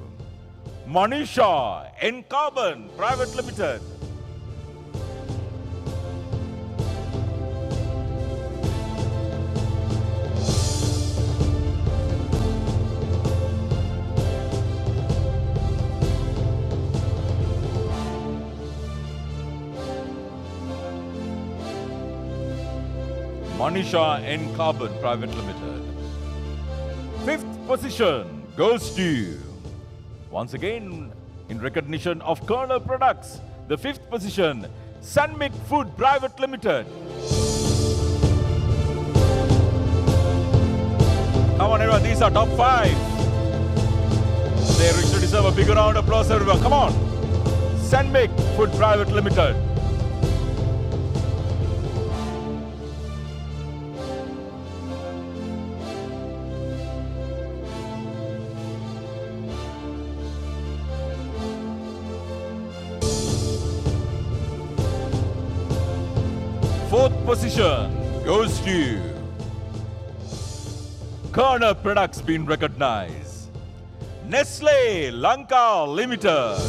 Manisha N Carbon Private Limited. Manisha N Carbon Private Limited. 5th position goes to, once again in recognition of Kernel Products, the 5th position, Sanmik Food Private Limited. Come on everyone, these are top 5. They richly deserve a bigger round of applause everyone. Come on. Sanmik Food Private Limited. Fourth position goes to Kernel Products being recognized. Nestle Lanka Limited.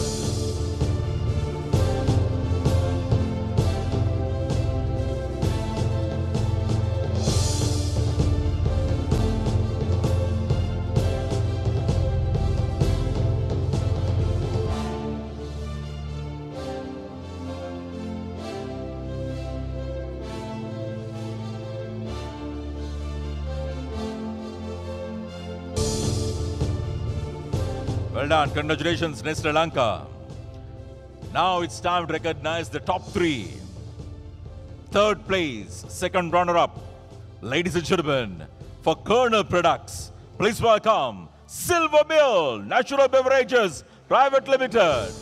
Well done. Congratulations, Nestle Lanka. Now it's time to recognize the top 3. 3rd place, 2nd runner-up. Ladies and gentlemen, for Kernel Products, please welcome Silver Mill Natural Beverages Private Limited.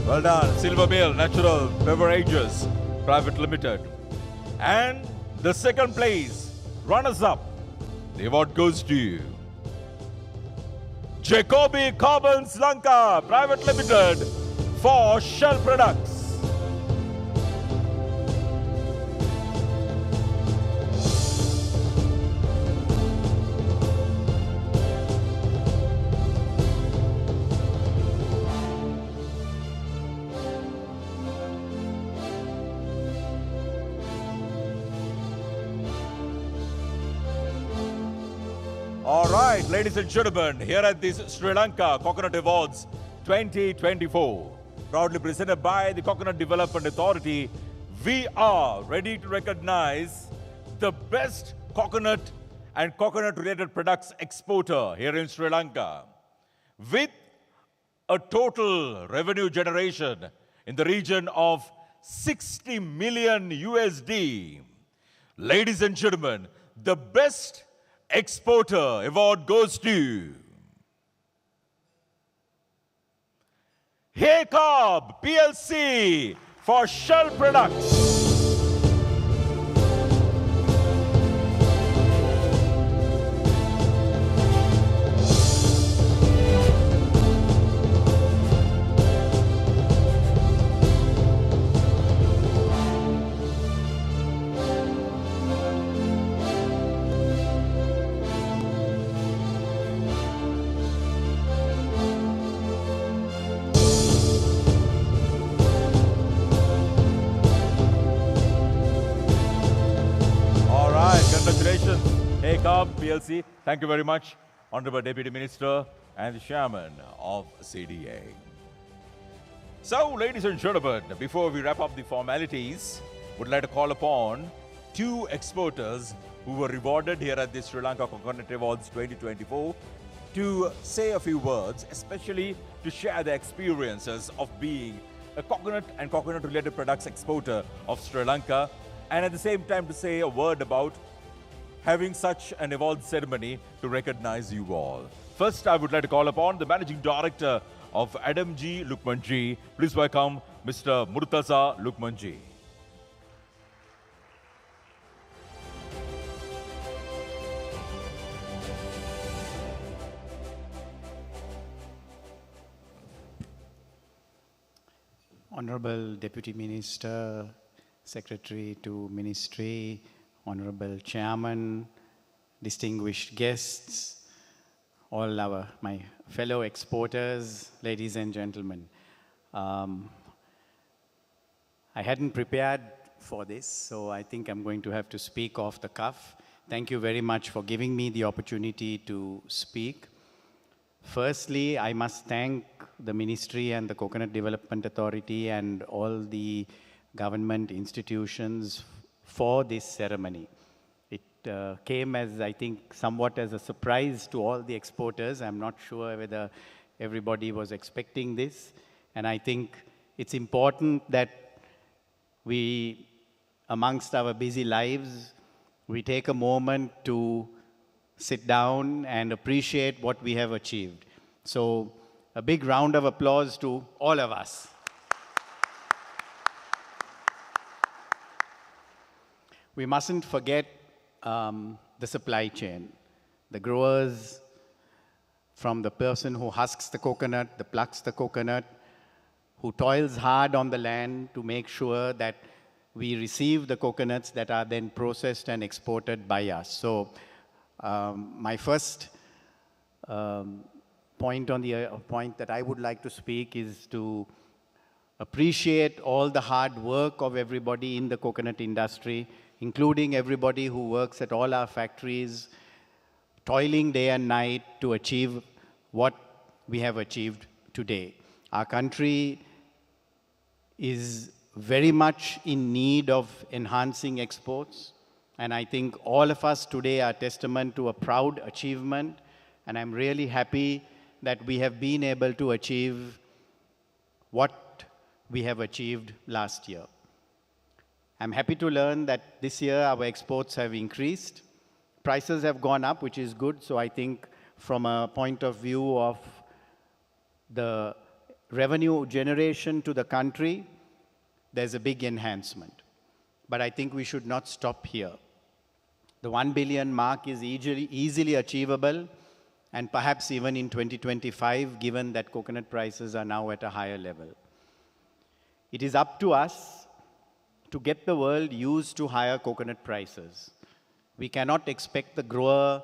Well done, Silver Mill Natural Beverages Private Limited. And the 2nd place, runners-up, the award goes to Jacobi Carbons Lanka Private Limited for Shell Products. right, ladies and gentlemen, here at this Sri Lanka Coconut Awards 2024, proudly presented by the Coconut Development Authority, we are ready to recognize the best coconut and coconut-related products exporter here in Sri Lanka, with a total revenue generation in the region of 60 million USD. Ladies and gentlemen, the best exporter award goes to Haycob PLC for shell products. Congratulations, Haycob PLC. Thank you very much, Honorable Deputy Minister and the Chairman of CDA. So, ladies and gentlemen, before we wrap up the formalities, would like to call upon two exporters who were rewarded here at the Sri Lanka Coconut Awards 2024 to say a few words, especially to share their experiences of being a coconut and coconut-related products exporter of Sri Lanka, and at the same time to say a word about having such an award ceremony to recognize you all. First, I would like to call upon the Managing Director of Adam G. Lukmanji. Please welcome Mr. Murtaza Lukmanji. Honorable Deputy Minister, Secretary to Ministry, Honorable Chairman, distinguished guests, all my fellow exporters, ladies and gentlemen. I hadn't prepared for this, so I think I'm going to have to speak off the cuff. Thank you very much for giving me the opportunity to speak. Firstly, I must thank the Ministry and the Coconut Development Authority and all the government institutions for this ceremony. It came as, I think, somewhat as a surprise to all the exporters. I'm not sure whether everybody was expecting this. And I think it's important that we, amongst our busy lives, we take a moment to sit down and appreciate what we have achieved. So a big round of applause to all of us. We mustn't forget the supply chain, the growers, from the person who husks the coconut, the plucks the coconut, who toils hard on the land to make sure that we receive the coconuts that are then processed and exported by us. So my first point that I would like to speak is to appreciate all the hard work of everybody in the coconut industry, including everybody who works at all our factories, toiling day and night to achieve what we have achieved today. Our country is very much in need of enhancing exports, and I think all of us today are testament to a proud achievement, and I'm really happy that we have been able to achieve what we have achieved last year. I'm happy to learn that this year our exports have increased. Prices have gone up, which is good. So I think from a point of view of the revenue generation to the country, there's a big enhancement. But I think we should not stop here. The 1 billion mark is easily achievable, and perhaps even in 2025, given that coconut prices are now at a higher level. It is up to us to get the world used to higher coconut prices. We cannot expect the grower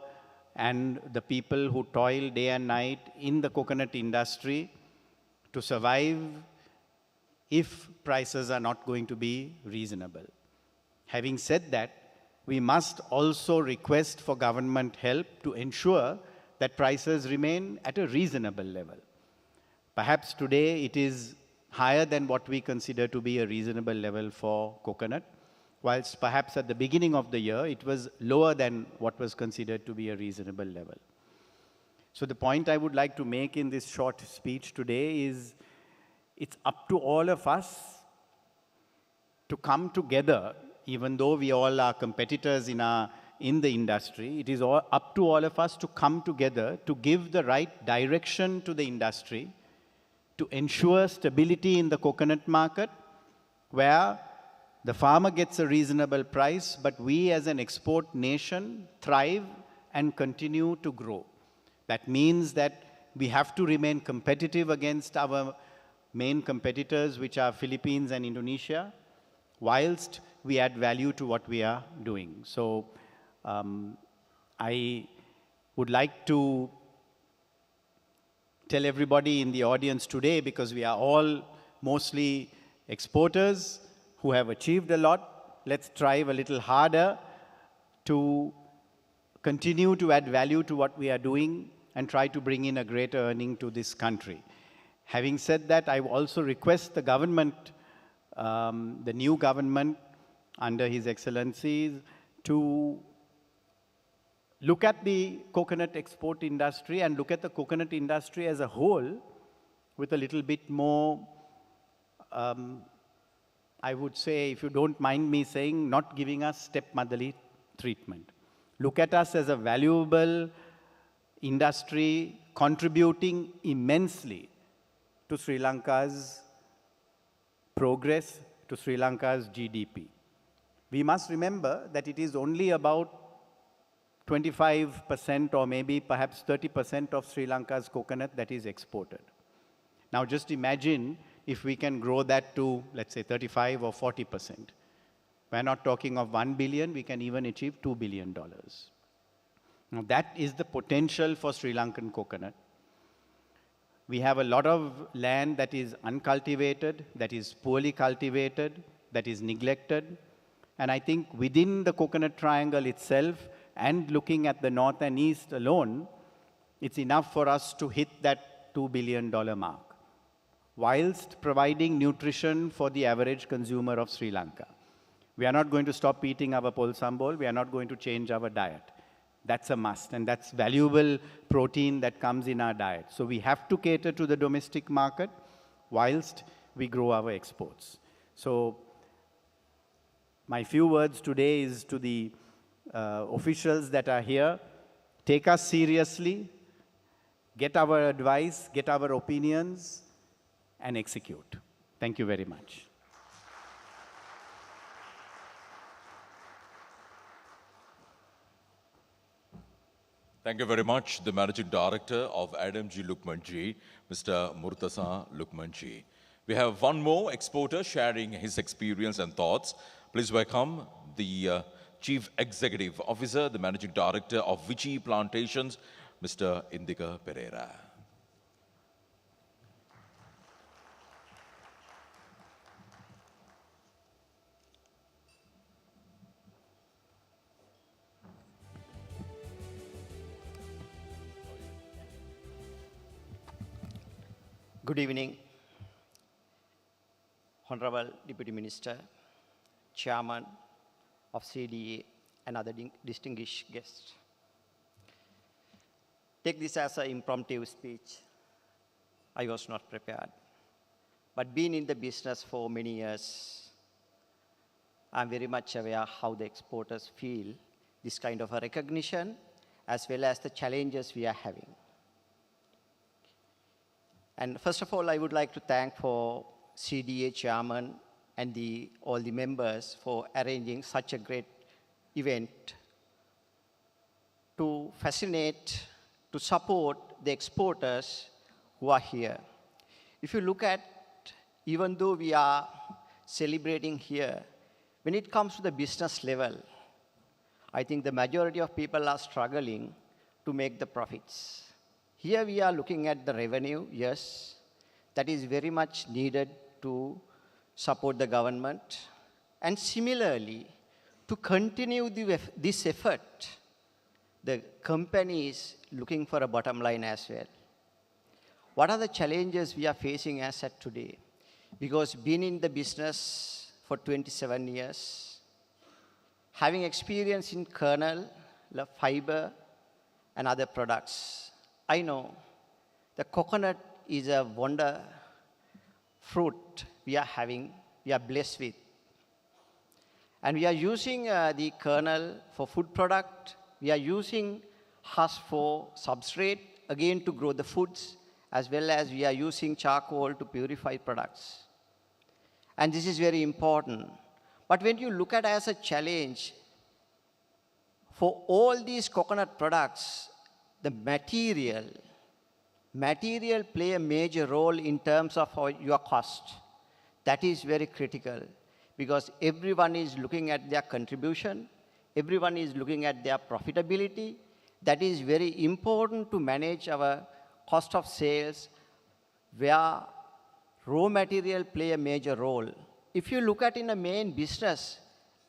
and the people who toil day and night in the coconut industry to survive if prices are not going to be reasonable. Having said that, we must also request for government help to ensure that prices remain at a reasonable level. Perhaps today it is higher than what we consider to be a reasonable level for coconut, whilst perhaps at the beginning of the year it was lower than what was considered to be a reasonable level. So the point I would like to make in this short speech today is it's up to all of us to come together, even though we all are competitors in the industry. It is up to all of us to come together to give the right direction to the industry, to ensure stability in the coconut market, where the farmer gets a reasonable price, but we as an export nation thrive and continue to grow. That means that we have to remain competitive against our main competitors, which are Philippines and Indonesia, whilst we add value to what we are doing. So I would like to tell everybody in the audience today, because we are all mostly exporters who have achieved a lot, let's strive a little harder to continue to add value to what we are doing and try to bring in a greater earning to this country. Having said that, I also request the government, the new government under His Excellencies, to look at the coconut export industry and look at the coconut industry as a whole with a little bit more, I would say, if you don't mind me saying, not giving us stepmotherly treatment. Look at us as a valuable industry contributing immensely to Sri Lanka's progress, to Sri Lanka's GDP. We must remember that it is only about 25% or maybe perhaps 30% of Sri Lanka's coconut that is exported. Now just imagine if we can grow that to, let's say, 35 or 40%. We're not talking of 1 billion, we can even achieve $2 billion. Now that is the potential for Sri Lankan coconut. We have a lot of land that is uncultivated, that is poorly cultivated, that is neglected. And I think within the coconut triangle itself, and looking at the north and east alone, it's enough for us to hit that $2 billion mark, whilst providing nutrition for the average consumer of Sri Lanka. We are not going to stop eating our polsambol, we are not going to change our diet. That's a must, and that's valuable protein that comes in our diet. So we have to cater to the domestic market whilst we grow our exports. So my few words today is to the officials that are here: take us seriously, get our advice, get our opinions, and execute. Thank you very much. Thank you very much, the Managing Director of ADMG Lukmanji, Mr. Murtaza Lukmanji. We have one more exporter sharing his experience and thoughts. Please welcome the Chief Executive Officer, the Managing Director of Vichy Plantations, Mr. Indika Pereira. Good evening, Honorable Deputy Minister, Chairman of CDA, and other distinguished guests. Take this as an impromptu speech. I was not prepared. But being in the business for many years, I'm very much aware how the exporters feel this kind of a recognition, as well as the challenges we are having. And first of all, I would like to thank for CDA chairman and all the members for arranging such a great event to fascinate, to support the exporters who are here. If you look at, even though we are celebrating here, when it comes to the business level, I think the majority of people are struggling to make the profits. Here we are looking at the revenue, yes, that is very much needed to support the government. And similarly, to continue this effort, the company is looking for a bottom line as well. What are the challenges we are facing as at today? Because being in the business for 27 years, having experience in kernel, fiber, and other products, I know the coconut is a wonder fruit we are having, we are blessed with. And we are using the kernel for food product. We are using husk for substrate, again to grow the foods, as well as we are using charcoal to purify products. And this is very important. But when you look at it as a challenge, for all these coconut products, the material play a major role in terms of your cost. That is very critical because everyone is looking at their contribution, everyone is looking at their profitability. That is very important to manage our cost of sales, where raw material play a major role. If you look at in a main business,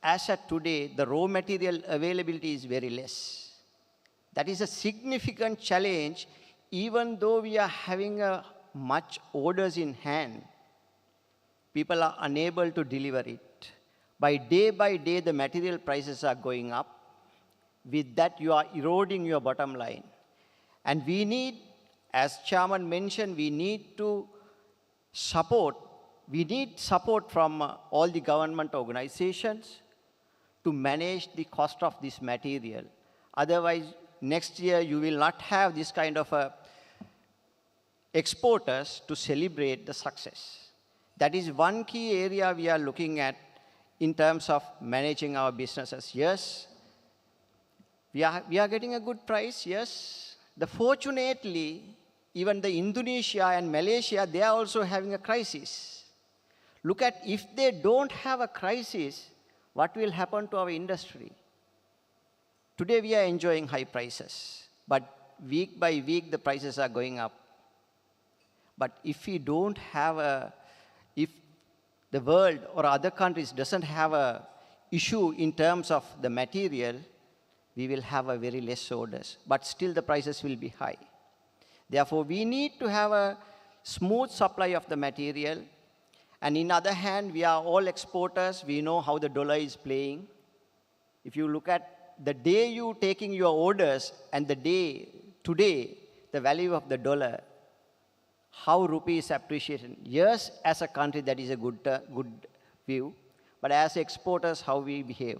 as at today, the raw material availability is very less. That is a significant challenge, even though we are having much orders in hand. People are unable to deliver it. By day, the material prices are going up. With that, you are eroding your bottom line. And we need, as Chairman mentioned, we need support from all the government organizations to manage the cost of this material. Otherwise, next year you will not have this kind of exporters to celebrate the success. That is one key area we are looking at in terms of managing our businesses. Yes, we are getting a good price, yes. Fortunately, even the Indonesia and Malaysia, they are also having a crisis. Look at, if they don't have a crisis, what will happen to our industry? Today we are enjoying high prices, but week by week the prices are going up. But if we don't have if the world or other countries doesn't have a issue in terms of the material, we will have a very less orders, but still the prices will be high. Therefore, we need to have a smooth supply of the material. And in other hand, we are all exporters. We know how the dollar is playing. If you look at the day you taking your orders and the day today, the value of the dollar, how rupee is appreciated. Yes, as a country, that is a good view. But as exporters, how we behave.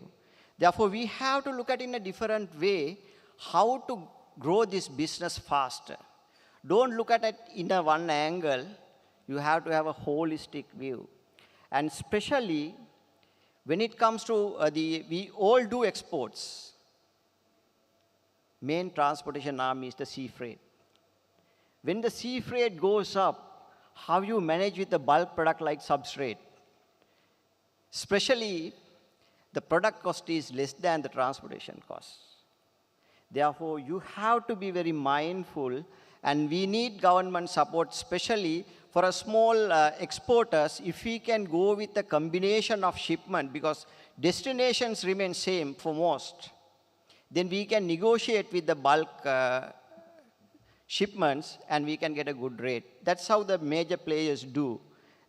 Therefore, we have to look at in a different way how to grow this business faster. Don't look at it in a one angle. You have to have a holistic view. And especially when it comes to we all do exports. Main transportation arm is the sea freight. When the sea freight goes up, how you manage with the bulk product like substrate? Especially, the product cost is less than the transportation cost. Therefore, you have to be very mindful, and we need government support, especially for a small exporters, if we can go with a combination of shipment, because destinations remain same for most, then we can negotiate with the bulk shipments and we can get a good rate. That's how the major players do.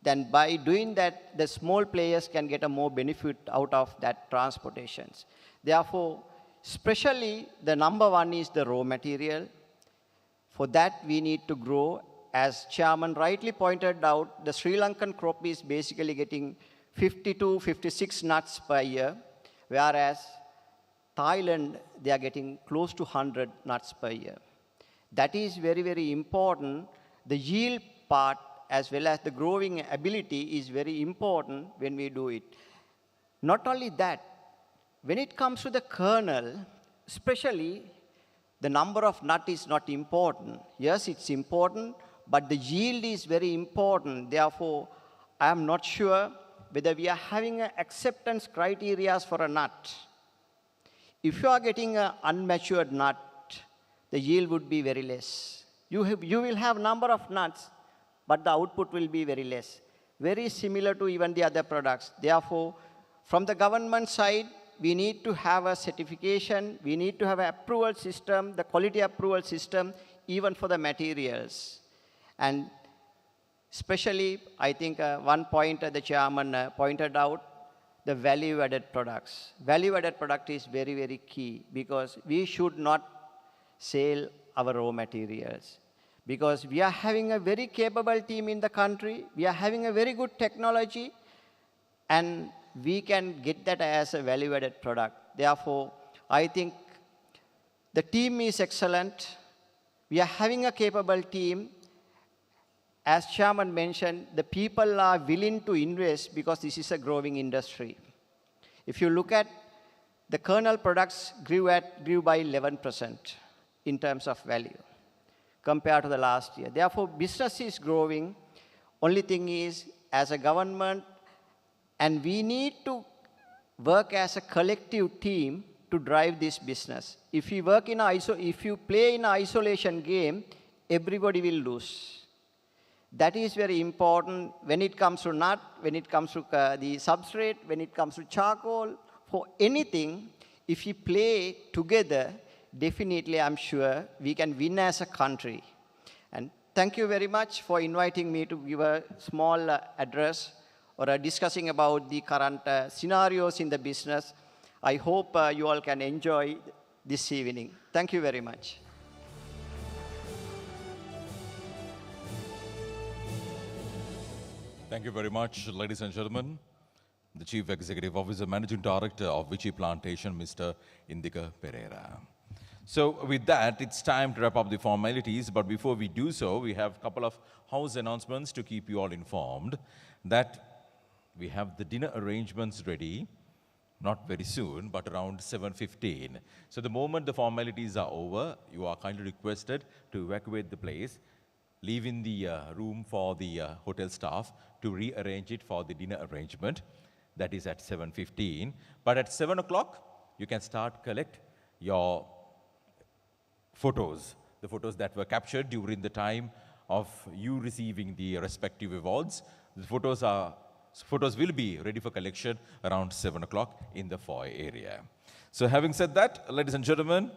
Then by doing that, the small players can get a more benefit out of that transportations. Therefore, especially the number one is the raw material. For that, we need to grow. As Chairman rightly pointed out, the Sri Lankan crop is basically getting 50 to 56 nuts per year, whereas Thailand, they are getting close to 100 nuts per year. That is very, very important. The yield part as well as the growing ability is very important when we do it. Not only that, when it comes to the kernel, especially, the number of nut is not important. Yes, it's important, but the yield is very important. Therefore, I am not sure whether we are having acceptance criteria for a nut. If you are getting an unmatured nut, the yield would be very less. You will have number of nuts, but the output will be very less. Very similar to even the other products. Therefore, from the government side, we need to have a certification, we need to have an approval system, the quality approval system, even for the materials. And especially, I think one point the chairman pointed out, the value-added products. Value-added product is very, very key because we should not sell our raw materials. Because we are having a very capable team in the country, we are having a very good technology, and we can get that as a value-added product. Therefore, I think the team is excellent. We are having a capable team. As Chairman mentioned, the people are willing to invest because this is a growing industry. If you look at the kernel products grew by 11% in terms of value compared to the last year. Therefore, business is growing. Only thing is, as a government, and we need to work as a collective team to drive this business. If you play in an isolation game, everybody will lose. That is very important when it comes to nut, when it comes to the substrate, when it comes to charcoal. For anything, if we play together, definitely I'm sure we can win as a country. And thank you very much for inviting me to give a small address or discussing about the current scenarios in the business. I hope you all can enjoy this evening. Thank you very much. Thank you very much, ladies and gentlemen. The Chief Executive Officer, Managing Director of Vichy Plantation, Mr. Indika Pereira. So with that, it's time to wrap up the formalities. But before we do so, we have a couple of house announcements to keep you all informed that we have the dinner arrangements ready, not very soon, but around 7:15. So the moment the formalities are over, you are kindly requested to evacuate the place, leave in the room for the hotel staff to rearrange it for the dinner arrangement. That is at 7:15. But at 7 o'clock, you can start collect your photos, the photos that were captured during the time of you receiving the respective awards. The photos will be ready for collection around 7 o'clock in the foyer area. So having said that, ladies and gentlemen,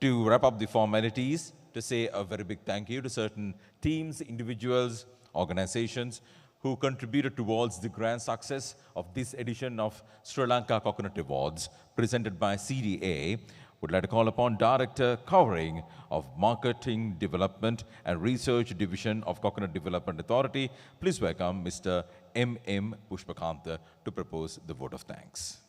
to wrap up the formalities, to say a very big thank you to certain teams, individuals, organizations who contributed towards the grand success of this edition of Sri Lanka Coconut Awards presented by CDA. Would like to call upon Director Covering of Marketing Development and Research Division of Coconut Development Authority. Please welcome Mr. M.M. Pushpakanta to propose the vote of thanks.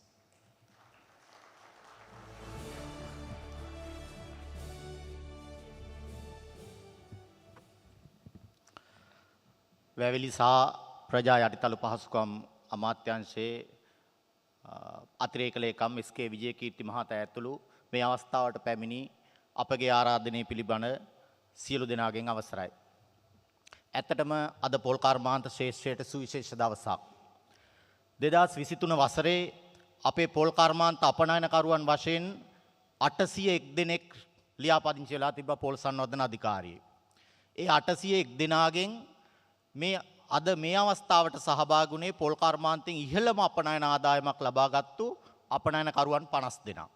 වැවිලි සහ ප්‍රජා යටිතල පහසුකම් අමාත්‍යාංශයේ අතිරේක ලේකම් එස්.කේ. විජේකීර්ති මහතා ඇතුළු මේ අවස්ථාවට පැමිණි අපගේ ආරාධනය පිළිබඳ සියලු දෙනාගෙන් අවසරයි. ඇත්තටම අද පොල් කර්මාන්ත ශ්‍රේෂ්ඨයට සුවිශේෂ දවසක්. 2023 වසරේ අපේ පොල් කර්මාන්ත අපනයනකරුවන් වශයෙන් 801 දෙනෙක් ලියාපදිංචි වෙලා තිබ්බා පොල් සංවර්ධන අධිකාරියේ. ඒ 801 දෙනාගෙන් අද මේ අවස්ථාවට සහභාගී වුණේ පොල් කර්මාන්තයෙන් ඉහළම අපනයන ආදායමක් ලබාගත්තු අපනයනකරුවන් 50 දෙනා.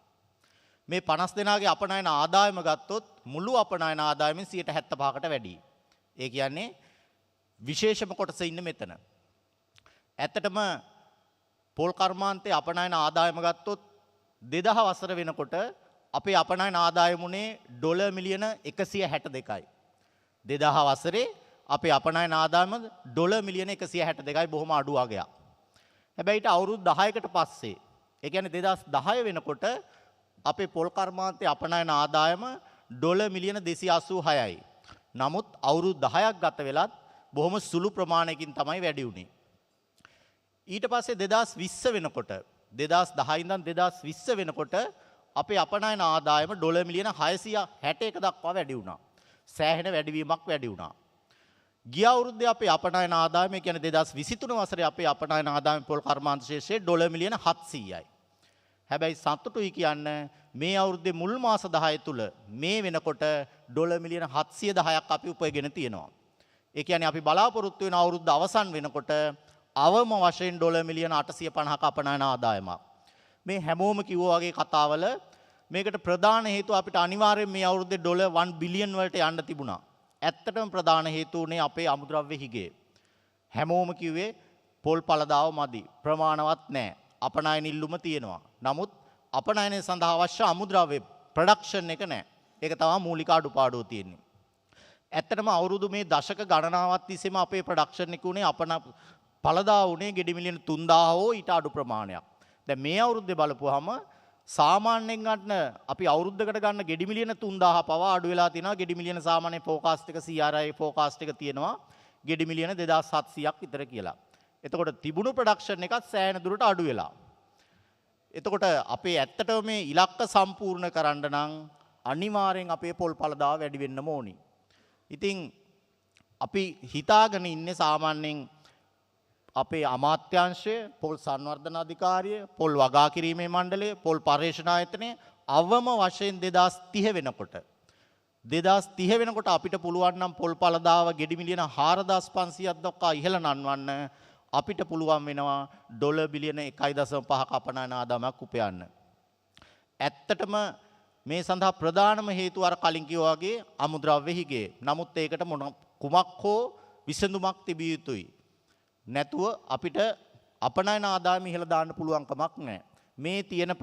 මේ 50 දෙනාගේ අපනයන ආදායම ගත්තොත් මුළු අපනයන ආදායමෙන් 75%කට වැඩි. ඒ කියන්නේ විශේෂම කොටස ඉන්නේ මෙතන. ඇත්තටම පොල් කර්මාන්තයේ අපනයන ආදායම ගත්තොත් 2000 වසර වෙනකොට අපේ අපනයන ආදායම උනේ ඩොලර් මිලියන 162යි. 2000 වසරේ අපේ අපනයන ආදායම ඩොලර් මිලියන 162යි, බොහොම අඩු වගයක්. හැබැයි ඊට අවුරුදු 10කට පස්සේ, ඒ කියන්නේ 2010 වෙනකොට අපේ පොල් කර්මාන්තයේ අපනයන ආදායම ඩොලර් මිලියන 286යි. නමුත් අවුරුදු 10ක් ගත වෙලත් බොහොම සුළු ප්‍රමාණයකින් තමයි වැඩි වුණේ. ඊට පස්සේ 2020 වෙනකොට 2010 ඉඳන් 2020 වෙනකොට අපේ අපනයන ආදායම ඩොලර් මිලියන 661 දක්වා වැඩි වුණා. සෑහෙන වැඩිවීමක් වැඩි වුණා. ගිය අවුරුද්දේ අපේ අපනයන ආදායම, ඒ කියන්නේ 2023 වසරේ අපේ අපනයන ආදායම පොල් කර්මාන්ත ශේෂයේ ඩොලර් මිලියන 700යි. හැබැයි සතුටුයි කියන්න මේ අවුරුද්දේ මුල් මාස 10 තුල මේ වෙනකොට ඩොලර් මිලියන 710ක් අපි උපයගෙන තියෙනවා. ඒ කියන්නේ අපි බලාපොරොත්තු වෙන අවුරුද්ද අවසන් වෙනකොට අවම වශයෙන් ඩොලර් මිලියන 850ක අපනයන ආදායමක්. මේ හැමෝම කිව්වා වගේ කතාවල මේකට ප්‍රධාන හේතුව අපිට අනිවාර්යයෙන් මේ අවුරුද්දේ ඩොලර් 1 බිලියන් වලට යන්න තිබුණා. ඇත්තටම ප්‍රධාන හේතුව උනේ අපේ අමුද්‍රව්‍ය හිගේ. හැමෝම කිව්වේ පොල් පළදාව මදි. ප්‍රමාණවත් නැහැ. අපනයන ඉල්ලුම තියෙනවා. නමුත් අපනයනය සඳහා අවශ්‍ය අමුද්‍රව්‍ය ප්‍රොඩක්ෂන් එක නැහැ. ඒක තමයි මූලික අඩුපාඩුව තියෙන්නේ. ඇත්තටම අවුරුදු මේ දශක ගණනාවක් තිස්සේම අපේ ප්‍රොඩක්ෂන් එක උනේ පළදාව උනේ ගෙඩි මිලියන 3000 හෝ ඊට අඩු ප්‍රමාණයක්. දැන් මේ අවුරුද්දේ බලපුවාම සාමාන්‍යයෙන් ගන්න අපි අවුරුද්දකට ගන්න ගෙඩි මිලියන 3000 පවා අඩු වෙලා තිනවා. ගෙඩි මිලියන සාමාන්‍ය ෆෝකාස්ට් එක CRI ෆෝකාස්ට් එක තියෙනවා ගෙඩි මිලියන 2700ක් විතර කියලා. එතකොට තිබුණු ප්‍රොඩක්ෂන් එකත් සෑහෙන දුරට අඩු වෙලා. එතකොට අපේ ඇත්තටම මේ ඉලක්ක සම්පූර්ණ කරන්න නම් අනිවාර්යෙන් අපේ පොල් පළදාව වැඩි වෙන්නම ඕනි. ඉතින් අපි හිතාගෙන ඉන්නේ සාමාන්‍යයෙන් අපේ අමාත්‍යාංශය, පොල් සංවර්ධන අධිකාරිය, පොල් වගා කිරීමේ මණ්ඩලය, පොල් පර්යේෂණ ආයතනය අවම වශයෙන් 2030 වෙනකොට අපිට පුළුවන් නම් පොල් පළදාව ගෙඩි මිලියන 4500ක් දක්වා ඉහළ නන්වන්න අපිට පුළුවන් වෙනවා ඩොලර් බිලියන 1.5ක අපනයන ආදායමක් උපයන්න. ඇත්තටම මේ සඳහා ප්‍රධානම හේතුව අර කලින් කිව්වා වගේ අමුද්‍රව්‍ය හිගේ. නමුත් ඒකට කුමක් හෝ විසඳුමක් තිබිය යුතුයි. නැතුව අපිට අපනයන ආදායම ඉහළ දාන්න පුළුවන් කමක් නැහැ. මේ තියෙන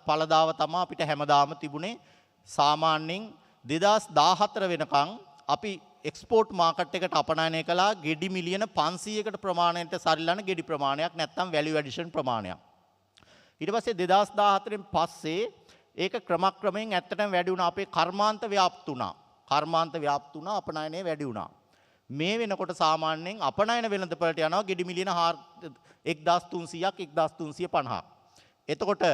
පළදාව තමයි අපිට හැමදාම තිබුණේ. සාමාන්‍යයෙන් 2014 වෙනකන් අපි එක්ස්පෝර්ට් මාකට් එකට අපනයනය කළා ගෙඩි මිලියන 500කට ප්‍රමාණයට සරිලන ගෙඩි ප්‍රමාණයක් නැත්නම් වැලියු ඇඩිෂන් ප්‍රමාණයක්. ඊට පස්සේ 2014න් පස්සේ ඒක ක්‍රමක්‍රමයෙන් ඇත්තටම වැඩි වුණා. අපේ කර්මාන්ත ව්‍යාප්ත වුණා. අපනයනය වැඩි වුණා. මේ වෙනකොට සාමාන්‍යයෙන් අපනයන වෙළඳපළට යනවා ගෙඩි මිලියන 1300ක් 1350ක්. එතකොට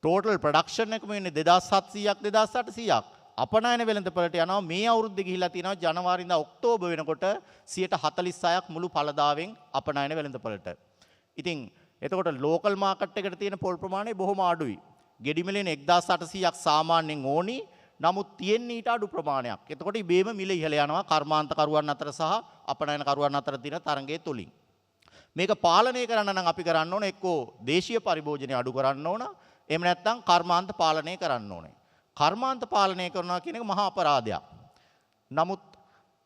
ටෝටල් ප්‍රොඩක්ෂන් එකම වෙන්නේ 2700ක් 2800ක්. අපනයන වෙළඳපළට යනවා මේ අවුරුද්දේ ගිහිලා තියෙනවා ජනවාරි ඉඳන් ඔක්තෝබර් වෙනකොට 46ක් මුළු පළදාවෙන් අපනයන වෙළඳපළට. ඉතින් එතකොට ලෝකල් මාකට් එකට තියෙන පොල් ප්‍රමාණය බොහොම අඩුයි. ගෙඩි මිලියන 1800ක් සාමාන්‍යයෙන් ඕනි. නමුත් තියෙන්නේ ඊට අඩු ප්‍රමාණයක්. එතකොට ඉබේම මිල ඉහළ යනවා කර්මාන්ත කරුවන් අතර සහ අපනයන කරුවන් අතර තියෙන තරඟයේ තුලින්. මේක පාලනය කරන්න නම් අපි කරන්න ඕන එක්කෝ දේශීය පරිභෝජනය අඩු කරන්න ඕන. එහෙම නැත්නම් කර්මාන්ත පාලනය කරන්න ඕනේ. කර්මාන්ත පාලනය කරනවා කියන එක මහා අපරාධයක්. නමුත්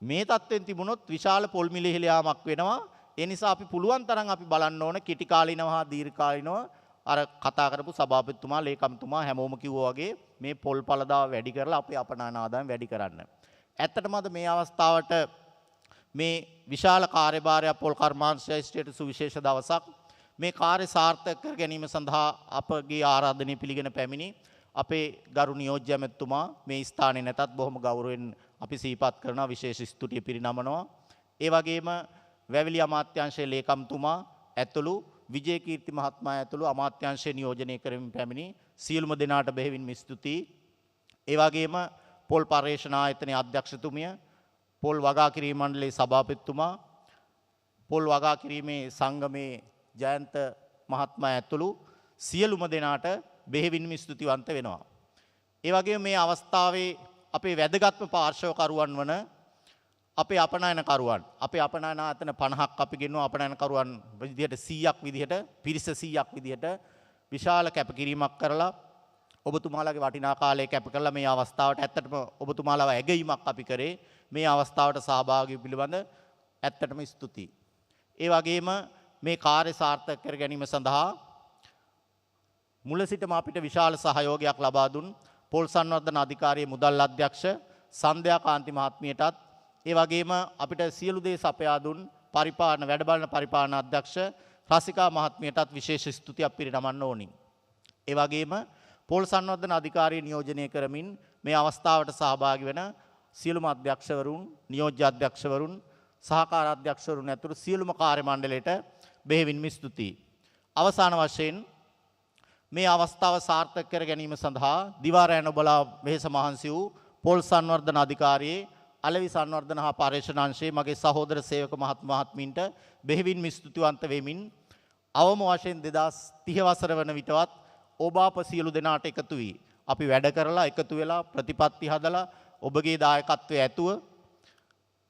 මේ තත්ත්වෙන් තිබුණොත් විශාල පොල් මිල ඉහළ යාමක් වෙනවා. ඒ නිසා අපි පුළුවන් තරම් අපි බලන්න ඕන කෙටි කාලිනව හා දීර්ඝ කාලිනව අර කතා කරපු සභාපතිතුමා ලේකම්තුමා හැමෝම කිව්වා වගේ මේ පොල් පළදාව වැඩි කරලා අපේ අපනයන ආදායම වැඩි කරන්න. ඇත්තටම අද මේ අවස්ථාවට මේ විශාල කාර්යභාරයක් පොල් කර්මාන්තයට සුවිශේෂ දවසක්. මේ කාර්ය සාර්ථක කර ගැනීම සඳහා අපගේ ආරාධනය පිළිගෙන පැමිණි අපේ ගරු නියෝජ්‍ය ඇමතිතුමා මේ ස්ථානයේ නැතත් බොහොම ගෞරවයෙන් අපි සිහිපත් කරනවා විශේෂ ස්තුතිය පිරිනමනවා. ඒ වගේම වැවිලි අමාත්‍යාංශයේ ලේකම්තුමා ඇතුළු විජේකීර්ති මහත්මයා ඇතුළු අමාත්‍යාංශය නියෝජනය කරමින් පැමිණි සියලුම දෙනාට බෙහෙවින්ම ස්තුතියි. ඒ වගේම පොල් පර්යේෂණ ආයතනයේ අධ්‍යක්ෂතුමිය, පොල් වගා කිරීම මණ්ඩලයේ සභාපතිතුමා, පොල් වගා කිරීමේ සංගමේ ජයන්ත මහත්මයා ඇතුළු සියලුම දෙනාට බෙහෙවින්ම ස්තුතිවන්ත වෙනවා. ඒ වගේම මේ අවස්ථාවේ අපේ වැදගත්ම පාර්ශවකරුවන් වන අපේ අපනයනකරුවන් අපේ අපනයන ආයතන 50ක් අපි ගෙන්වුවා අපනයනකරුවන් විදිහට 100ක් විදිහට පිරිස 100ක් විදිහට විශාල කැපකිරීමක් කරලා ඔබතුමාලාගේ වටිනා කාලය කැප කරලා මේ අවස්ථාවට ඇත්තටම ඔබතුමාලාව ඇගීමක් අපි කරේ මේ අවස්ථාවට සහභාගී පිළිබඳ ඇත්තටම ස්තුතියි. ඒ වගේම මේ කාර්ය සාර්ථක කර ගැනීම සඳහා මුල සිටම අපිට විශාල සහයෝගයක් ලබා දුන් පොල් සංවර්ධන අධිකාරියේ මුදල් අධ්‍යක්ෂ සන්ධ්‍යා කාන්ති මහත්මියටත් ඒ වගේම අපිට සියලු දේ සපයා දුන් පරිපාලන වැඩබලන පරිපාලන අධ්‍යක්ෂ රසිකා මහත්මියටත් විශේෂ ස්තුතියක් පිරිනමන්න ඕනි. ඒ වගේම පොල් සංවර්ධන අධිකාරිය නියෝජනය කරමින් මේ අවස්ථාවට සහභාගී වෙන සියලුම අධ්‍යක්ෂවරුන්, නියෝජ්‍ය අධ්‍යක්ෂවරුන්, සහකාර අධ්‍යක්ෂවරුන් ඇතුළු සියලුම කාර්ය මණ්ඩලයට බෙහෙවින්ම ස්තුතියි. අවසාන වශයෙන් මේ අවස්ථාව සාර්ථක කර ගැනීම සඳහා දිවා රැ නොබලා වෙහෙස මහන්සි වූ පොල් සංවර්ධන අධිකාරියේ අලෙවි සංවර්ධන හා පර්යේෂණ අංශයේ මගේ සහෝදර සේවක මහත්මීන්ට බෙහෙවින්ම ස්තුතිවන්ත වෙමින් අවම වශයෙන් 2030 වසර වන විටවත් ඔබ අප සියලු දෙනාට එකතු වී අපි වැඩ කරලා එකතු වෙලා ප්‍රතිපත්ති හදලා ඔබගේ දායකත්වයේ ඇතුව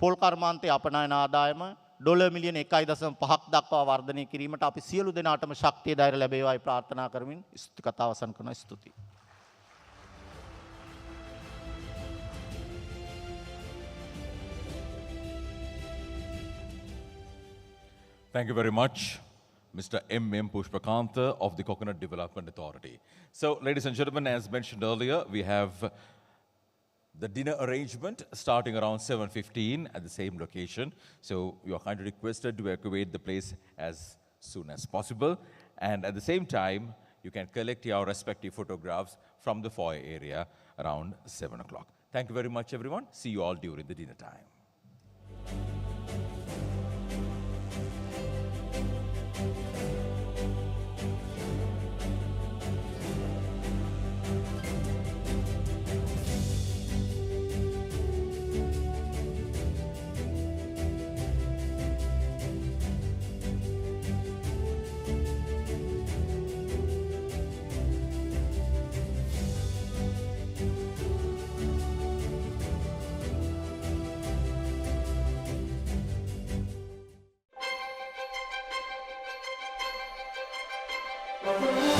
පොල් කර්මාන්තයේ අපනයන ආදායම ඩොලර් මිලියන 1.5ක් දක්වා වර්ධනය කිරීමට අපි සියලු දෙනාටම ශක්තිය ධෛර්ය ලැබේවායි ප්‍රාර්ථනා කරමින් ස්තුති කතාව අවසන් කරනවා. ස්තුතියි. Thank you very much, Mr. M.M. Pushpakanta of the Coconut Development Authority. So, ladies and gentlemen, as mentioned earlier, we have the dinner arrangement starting around 7:15 at the same location. So, you are kindly requested to evacuate the place as soon as possible. And at the same time, you can collect your respective photographs from the foyer area around 7 o'clock. Thank you very much, everyone. See you all during the dinner time. Thank you.